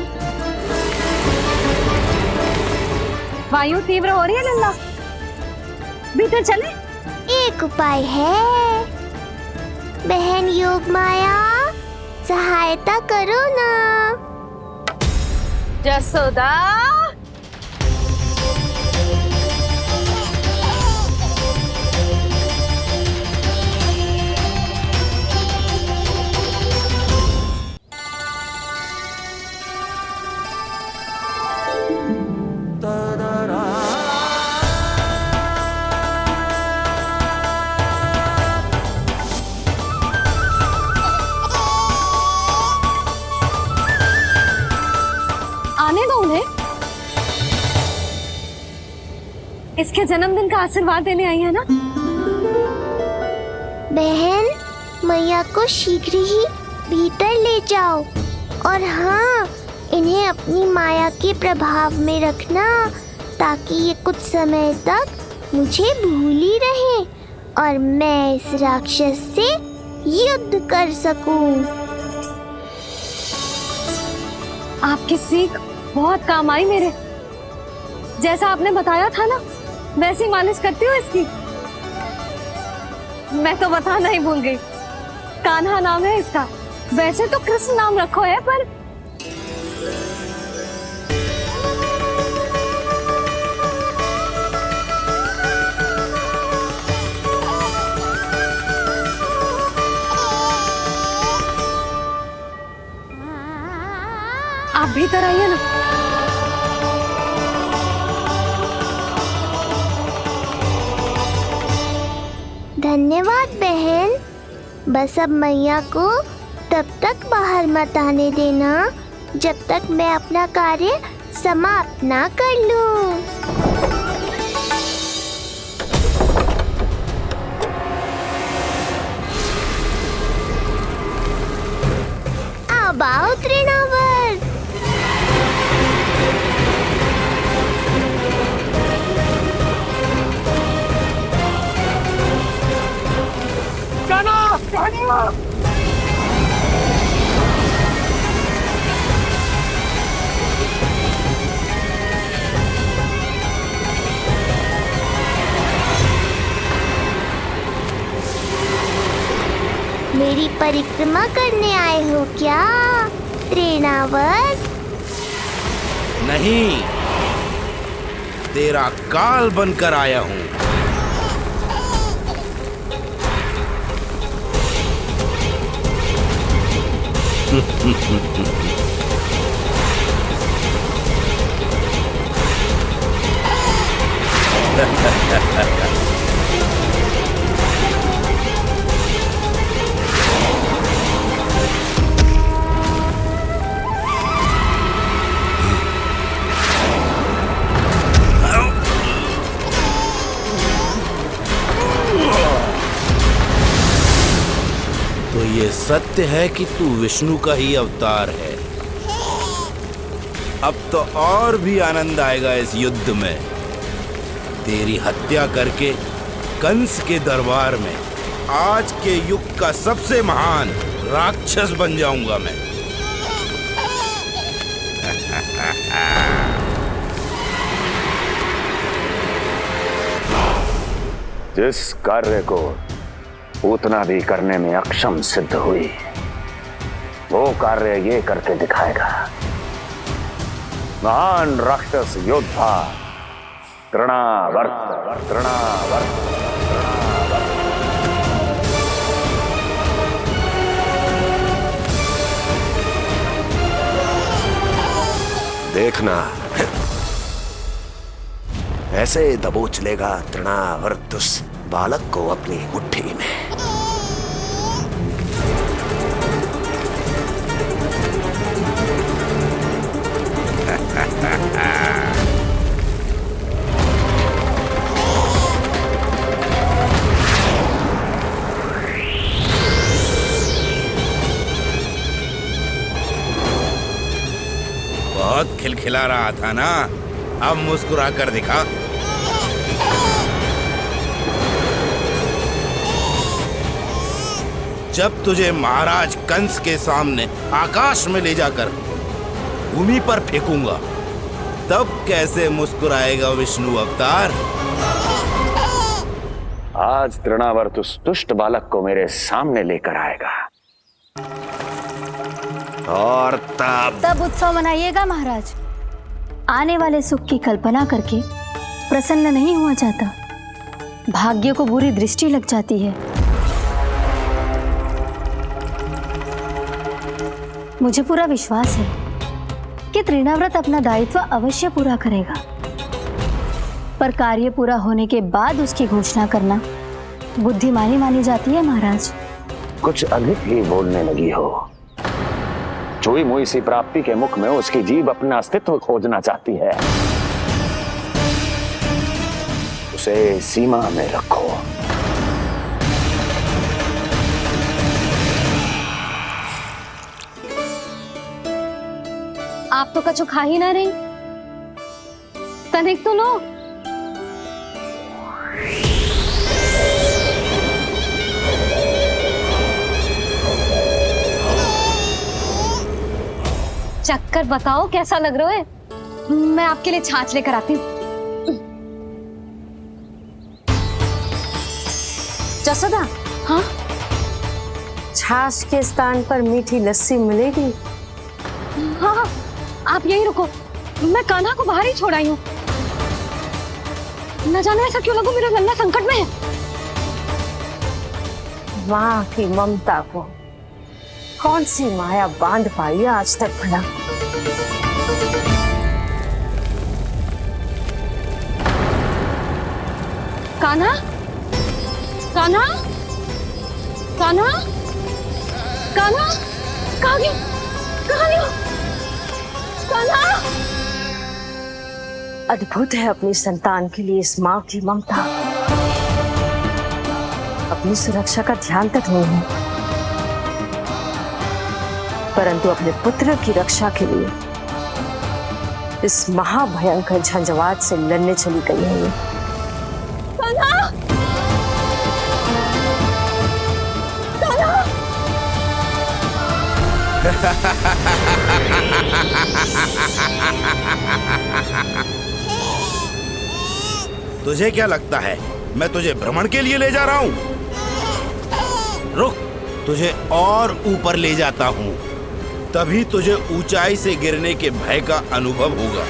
A: वायु तीव्र हो रही है लल्ला, भीतर चले।
F: एक उपाय है, बहन योग माया, सहायता करो ना।
A: जसोदा, आने दो उन्हें। इसके जन्मदिन का आशीर्वाद देने आई है ना।
F: बहन, मैया को शीघ्र ही भीतर ले जाओ और हाँ, इन्हें अपनी माया के प्रभाव में रखना ताकि ये कुछ समय तक मुझे भूली रहे और मैं इस राक्षस से युद्ध कर सकूं।
A: आपकी सीख बहुत काम आई मेरे। जैसा आपने बताया था ना, वैसी मालिश करती हूँ इसकी। मैं तो बताना ही भूल गई, कान्हा नाम है इसका। वैसे तो कृष्ण नाम रखो है, पर आप भीतर आइए ना।
F: धन्यवाद बहन। बस अब मैया को तब तक बाहर मत आने देना जब तक मैं अपना कार्य समाप्त ना कर लूं। अब आओ तृणावर्त। मेरी परिक्रमा करने आए हो क्या तृणावर्त?
E: नहीं, तेरा काल बनकर आया हूँ। तो ये सत्य है कि तू विष्णु का ही अवतार है। अब तो और भी आनंद आएगा इस युद्ध में। तेरी हत्या करके कंस के दरबार में आज के युग का सबसे महान राक्षस बन जाऊंगा मैं।
D: जिस कार्य को उतना भी करने में अक्षम सिद्ध हुई, वो कार्य ये करके दिखाएगा। महान राक्षस योद्धा तृणावर्त। देखना ऐसे दबोच लेगा तृणावर्त उस बालक को अपनी मुट्ठी में।
E: बहुत खिलखिला रहा था ना, अब मुस्कुरा कर दिखा। जब तुझे महाराज कंस के सामने आकाश में ले जाकर भूमि पर फेंकूंगा, तब कैसे मुस्कुराएगा विष्णु अवतार?
D: आज तृणावर्त उस दुष्ट बालक को मेरे सामने लेकर आएगा और
O: तब उत्सव मनाइएगा महाराज। आने वाले सुख की कल्पना करके प्रसन्न नहीं हुआ जाता, भाग्य को बुरी दृष्टि लग जाती है। मुझे पूरा विश्वास है कि तृणाव्रत अपना दायित्व अवश्य पूरा करेगा, पर कार्य पूरा होने के बाद उसकी घोषणा करना बुद्धिमानी मानी जाती है महाराज।
D: कुछ अधिक ही बोलने लगी हो। चुई मुई सी प्राप्ति के मुख में उसकी जीभ अपना अस्तित्व खोजना चाहती है। उसे सीमा में रखो।
A: आप तो कछु खा ही ना रही, तनिक तो लो। चक्कर बताओ कैसा लग रहा है? मैं आपके लिए छाछ लेकर आती हूँ।
Q: जसोदा,
A: हाँ?
Q: छाछ के स्थान पर मीठी लस्सी मिलेगी।
A: हाँ, आप यहीं रुको, मैं कान्हा को बाहर ही छोड़ आई हूँ। न जाने ऐसा क्यों लगो मेरा लल्ला संकट में है।
Q: माँ की ममता को कौन सी माया बांध पाई है आज तक भला?
A: कान्हा, कान्हा, कान्हा, कान्हा, कहाँ गया? कहाँ गया? कान्हा!
Q: अद्भुत है अपनी संतान के लिए इस माँ की ममता। अपनी सुरक्षा का ध्यान तक नहीं है, परंतु अपने पुत्र की रक्षा के लिए इस महाभयंकर झंझावात से लड़ने चली गई है।
A: कान्हा! कान्हा!
E: तुझे क्या लगता है मैं तुझे भ्रमण के लिए ले जा रहा हूँ? रुक, तुझे और ऊपर ले जाता हूँ, तभी तुझे ऊंचाई से गिरने के भय का अनुभव होगा।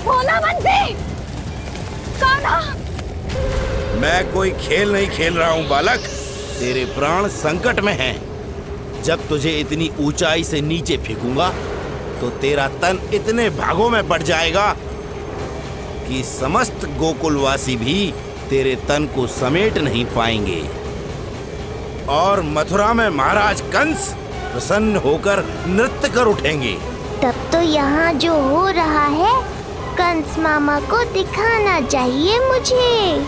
C: भोला बंसी, कान्हा।
E: मैं कोई खेल नहीं खेल रहा हूँ बालक। तेरे प्राण संकट में हैं। जब तुझे इतनी ऊंचाई से नीचे फेंकूंगा तो तेरा तन इतने भागों में बढ़ जाएगा कि समस्त गोकुलवासी भी तेरे तन को समेट नहीं पाएंगे। और मथुरा में महाराज कंस प्रसन्न होकर नृत्य कर उठेंगे।
F: तब तो यहाँ जो हो रहा है कंस मामा को दिखाना चाहिए मुझे।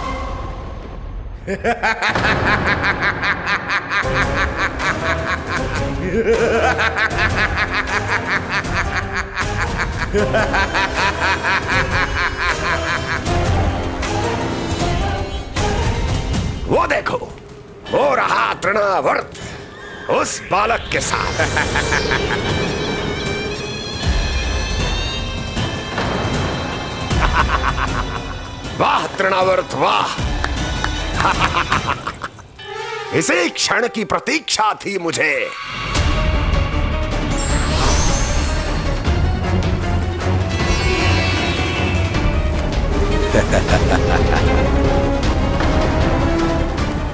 D: वो देखो, हो रहा तृणावर्त उस बालक के साथ। वाह तृणावर्त वाह। इसी क्षण की प्रतीक्षा थी मुझे।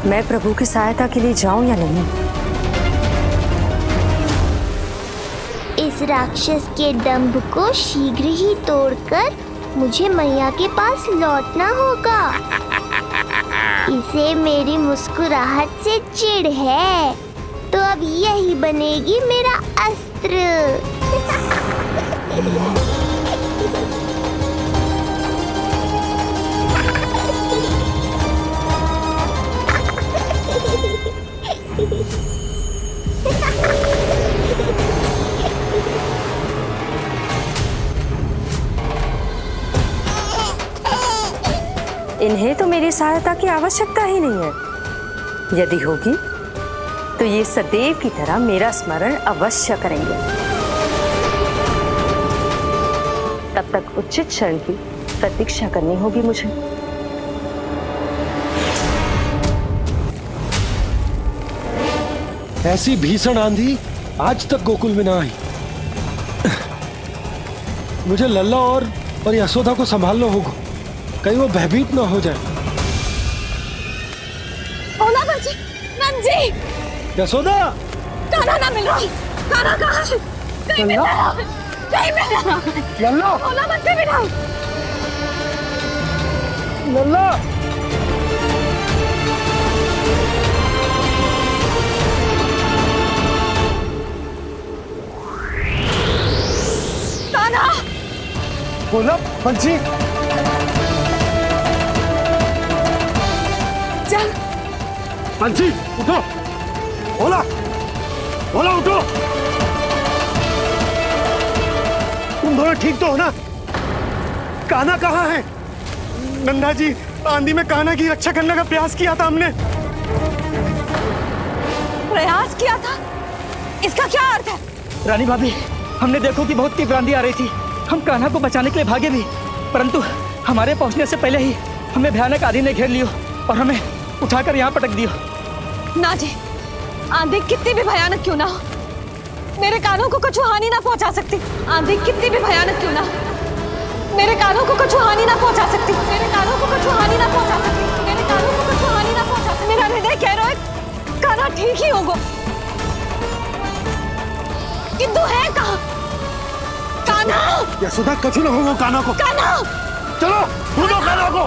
Q: मैं प्रभु की सहायता के लिए जाऊं या नहीं?
F: इस राक्षस के दंभ को शीघ्र ही तोड़कर मुझे मैया के पास लौटना होगा। इसे मेरी मुस्कुराहट से चिढ़ है, तो अब यही बनेगी मेरा अस्त्र।
Q: इन्हें तो मेरी सहायता की आवश्यकता ही नहीं है। यदि होगी तो ये सदैव की तरह मेरा स्मरण अवश्य करेंगे। तब तक उचित क्षण की प्रतीक्षा करनी होगी मुझे।
J: ऐसी भीषण आंधी आज तक गोकुल में ना आई। मुझे लल्ला और यशोदा को संभालना होगा, कहीं वो भयभीत ना हो जाए।
C: भोला बंसी, नंजी,
J: यशोदा,
C: कान्हा ना मिल रहा। कान्हा कहाँ है? कहीं मिल रहा है, कहीं मिल रहा है।
J: लल्ला,
C: भोला बंसी मिला।
J: लल्ला,
C: कान्हा,
J: भोला बंसी,
C: चल
J: बंसी उठो। भोला, भोला उठो। तुम दोनों ठीक तो हो ना? कान्हा कहाँ है? नंदा जी, आंधी में कान्हा की रक्षा करने का प्रयास किया था हमने।
C: प्रयास किया था? इसका क्या अर्थ है?
N: रानी भाभी, हमने देखो कि बहुत तीव्र आंधी आ रही थी। हम कान्हा को बचाने के लिए भागे भी, परंतु हमारे पहुंचने से पहले ही हमें भयानक आंधी ने घेर लियो और हमें उठाकर यहाँ पटक दियो।
C: ना जी, आंधी कितनी भी भयानक क्यों ना हो, मेरे कानों को कुछ हानि ना पहुंचा सकती। आंधी कितनी भी भयानक क्यों ना हो, मेरे कानों को कुछ हानि ना पहुंचा सकती। मेरे कानों को कुछ हानि ना पहुंचा सकती। मेरे कानों को कुछ हानि ना पहुंचा सकती। मेरा हृदय कह रहा है कान्हा ठीक ही होगा, किंतु है कहाँ कान्हा?
J: यशोदा, कछु न हो वो कान्हा को।
C: कान्हा,
J: चलो ढूंढो कान्हा को।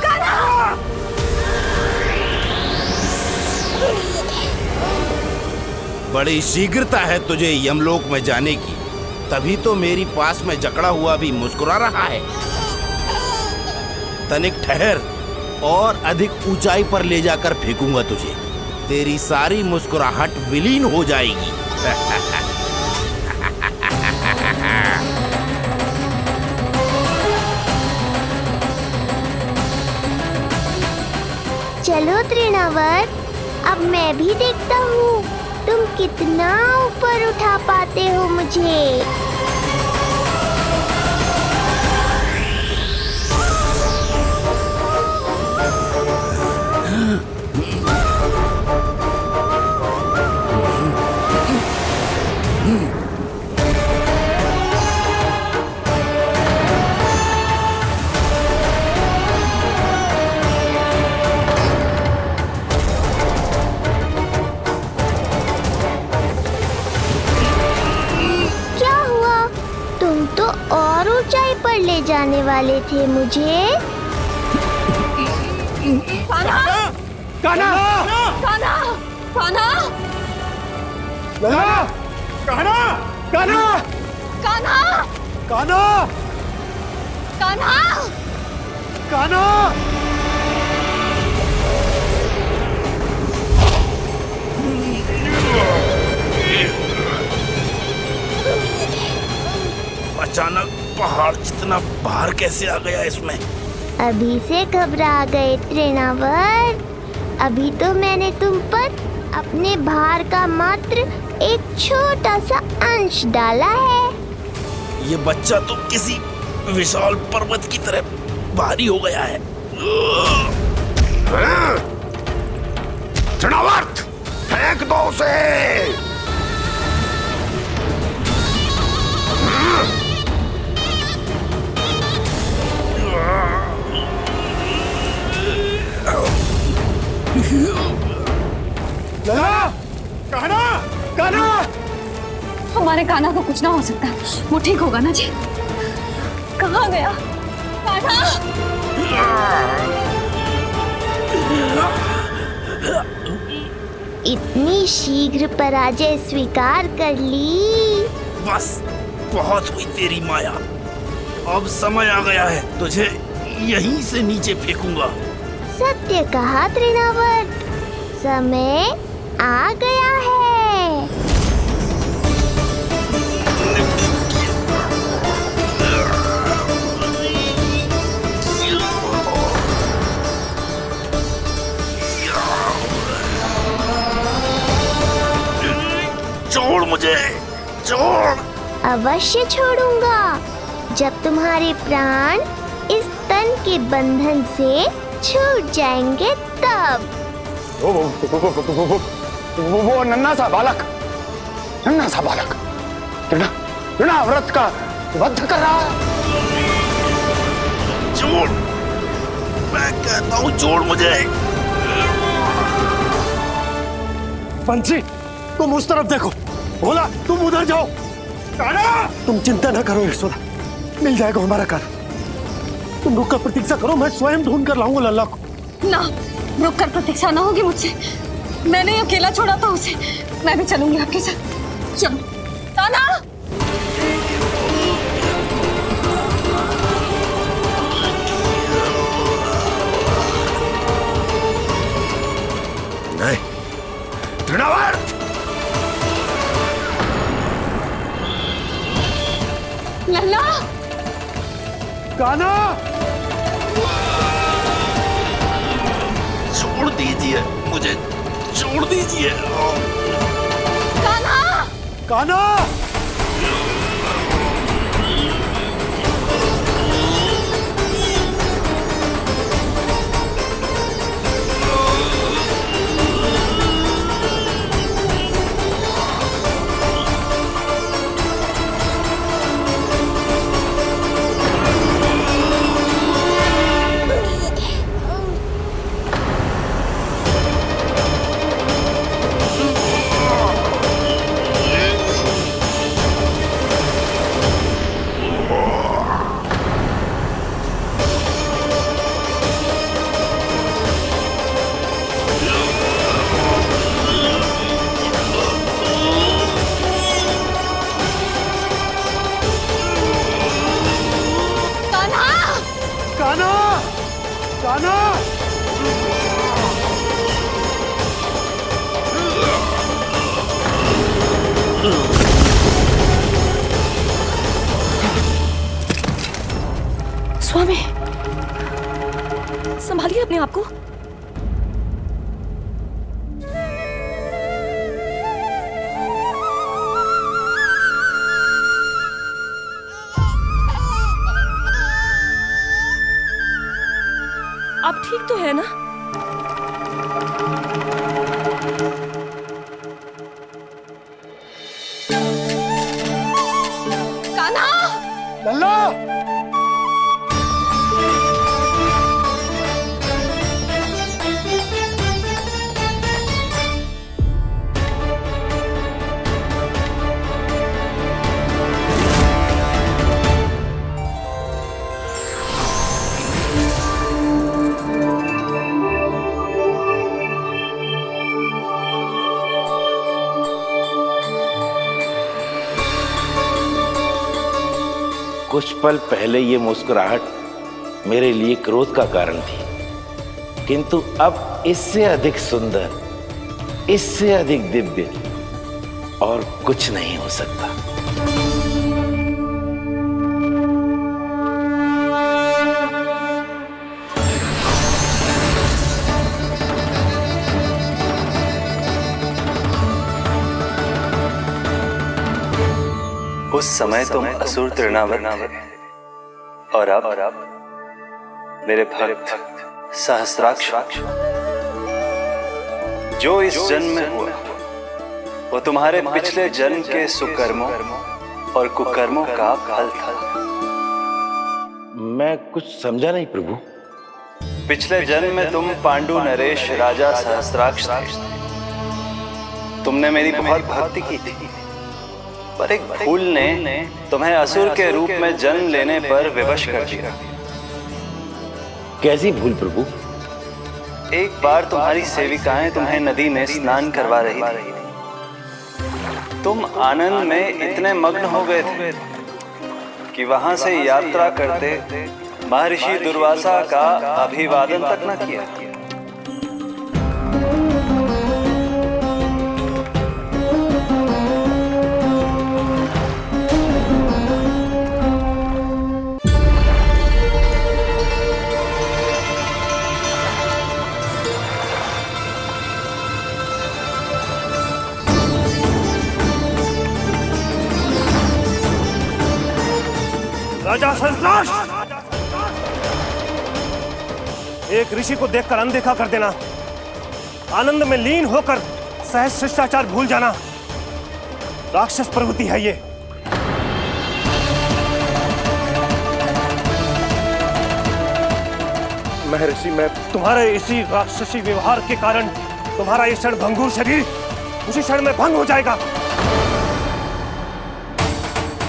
C: कान्हा,
E: बड़ी शीघ्रता है तुझे यमलोक में जाने की, तभी तो मेरी पास में जकड़ा हुआ भी मुस्कुरा रहा है। तनिक ठहर और अधिक ऊंचाई पर ले जाकर फेंकूंगा तुझे। तेरी सारी मुस्कुराहट विलीन हो जाएगी।
F: चलो तृणावर्त, अब मैं भी देखता हूँ तुम कितना ऊपर उठा पाते हो मुझे। वाले थे मुझे?
C: कान्हा!
J: कान्हा!
C: कान्हा! कान्हा!
J: लला! कान्हा! कान्हा!
C: कान्हा!
J: कान्हा!
C: कान्हा!
J: कान्हा!
E: अचानक पहाड़ जितना भार कैसे आ गया इसमें?
F: अभी से घबरा गए तृणावर। अभी तो मैंने तुम पर अपने भार का मात्र एक छोटा सा अंश डाला है।
E: ये बच्चा तो किसी विशाल पर्वत की तरह भारी हो गया है।
D: तृणावर्त, फेंक दो उसे।
J: लला! कान्हा! कान्हा!
C: हमारे कान्हा को कुछ ना हो सकता, वो ठीक होगा ना जी? कहाँ गया कान्हा?
F: इतनी शीघ्र पराजय स्वीकार कर ली।
E: बस बहुत हुई तेरी माया। अब समय आ गया है, तुझे यहीं से नीचे फेंकूंगा।
F: सत्य कहा तृणावर्त, समय आ गया है।
E: छोड़ मुझे, छोड़।
F: अवश्य छोड़ूंगा, जब तुम्हारे प्राण इस तन के बंधन से छूट जाएंगे तब।
D: वो नन्हा सा बालक, तृणाव्रत का वध कर रहा है।
E: छोड़, मैं कहता हूँ छोड़ मुझे।
J: बंसी, तुम उस तरफ देखो। भोला, तुम उधर जाओ। तुम चिंता न करो यशोदा, मिल जाएगा हमारा कान्हा। तुम रुक कर प्रतीक्षा करो, मैं स्वयं ढूंढ कर लाऊंगा लल्ला को।
C: ना, रुक कर प्रतीक्षा ना होगी मुझसे। मैंने अकेला छोड़ा था उसे, मैं भी चलूंगी आपके साथ। चलो कान्हा!
D: नहीं, तृणावर्त!
C: लल्ला!
J: कान्हा!
E: छोड़ दीजिए मुझे, छोड़ दीजिए।
C: कान्हा!
J: कान्हा!
M: स्वामी, संभालिए अपने आप को। आप ठीक तो है ना?
C: कान्हा!
J: लल्ला!
E: कुछ पल पहले ये मुस्कुराहट मेरे लिए क्रोध का कारण थी, किंतु अब इससे अधिक सुंदर, इससे अधिक दिव्य और कुछ नहीं हो सकता।
R: उस समय तुम असुर तृणावत थे और अब मेरे भक्त सहस्राक्ष। जो इस जन्म में हुआ वो तुम्हारे पिछले जन्म के सुकर्मों और कुकर्मों का फल था।
E: मैं कुछ समझा नहीं प्रभु।
R: पिछले जन्म में तुम पांडु नरेश राजा सहस्राक्ष थे। तुमने मेरी बहुत भक्ति की थी, पर एक भूल ने तुम्हें असुर के रूप में जन्म लेने पर विवश कर दिया।
E: कैसी भूल प्रभु?
R: एक बार तुम्हारी सेविकाएं तुम्हें नदी में स्नान करवा रही थी। तुम आनंद में इतने मग्न हो गए थे कि वहां से यात्रा करते महर्षि दुर्वासा का अभिवादन तक न किया।
J: राजा सहस्त्राक्ष, एक ऋषि को देखकर अनदेखा कर देना, आनंद में लीन होकर सहज शिष्टाचार भूल जाना, राक्षस प्रवृत्ति है ये। महर्षि, मैं तुम्हारे इसी राक्षसी व्यवहार के कारण तुम्हारा ये क्षण भंगुर शरीर उसी क्षण में भंग हो जाएगा।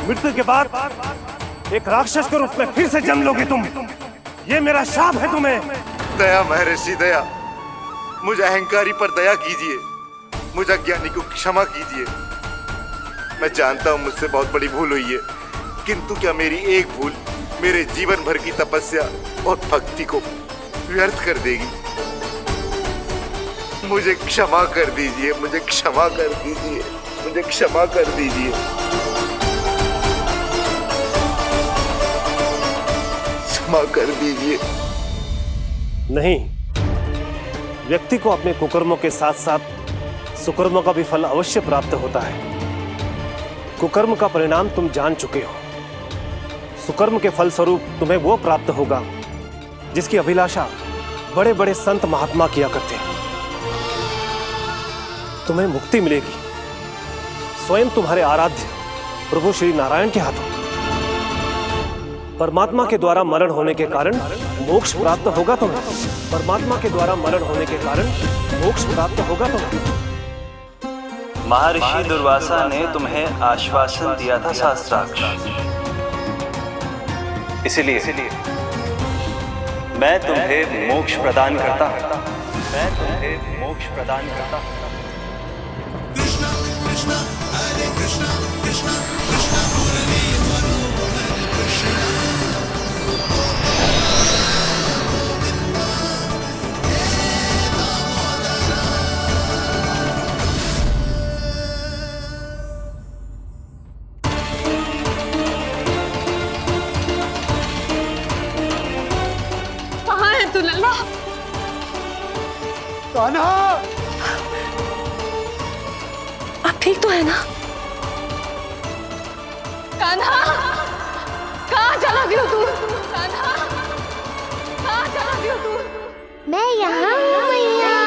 J: मृत्यु के बाद एक राक्षस के रूप में फिर से जन्म लोगे तुम। ये मेरा शाप है तुम्हें।
S: दया महर्षि दया, मुझे अहंकारी पर दया कीजिए, मुझे अज्ञानी को क्षमा कीजिए। मैं जानता हूँ मुझसे बहुत बड़ी भूल हुई है, किंतु क्या मेरी एक भूल मेरे जीवन भर की तपस्या और भक्ति को व्यर्थ कर देगी? मुझे क्षमा कर दीजिए, मुझे क्षमा कर दीजिए, मुझे क्षमा कर दीजिए। क्षमा कर दीजिए।
J: नहीं, व्यक्ति को अपने कुकर्मों के साथ साथ सुकर्मों का भी फल अवश्य प्राप्त होता है। कुकर्म का परिणाम तुम जान चुके हो। सुकर्म के फल स्वरूप तुम्हें वो प्राप्त होगा जिसकी अभिलाषा बड़े बड़े संत महात्मा किया करते हैं। तुम्हें मुक्ति मिलेगी स्वयं तुम्हारे आराध्य प्रभु श्री नारायण के हाथों। परमात्मा के द्वारा मरण होने के कारण मोक्ष प्राप्त होगा तुम्हें। परमात्मा के द्वारा मरण होने के कारण मोक्ष प्राप्त होगा तुम्हें।
R: महर्षि दुर्वासा ने तुम्हें आश्वासन दिया था सहस्त्राक्ष, इसलिए मैं तुम्हें मोक्ष प्रदान करता हूं। मैं तुम्हें मोक्ष प्रदान करता हूं।
G: कृष्णा कृष्णा हरे कृष्णा कृष्णा कृष्णा मुरली मनोहर कृष्णा।
C: कहाँ है तू लल्ला?
S: कान्हा,
C: आप ठीक तो है ना? कान्हा, कहाँ चला गया तू? कान्हा, कहाँ चला गया तू?
F: मैं यहाँ हूँ मैया।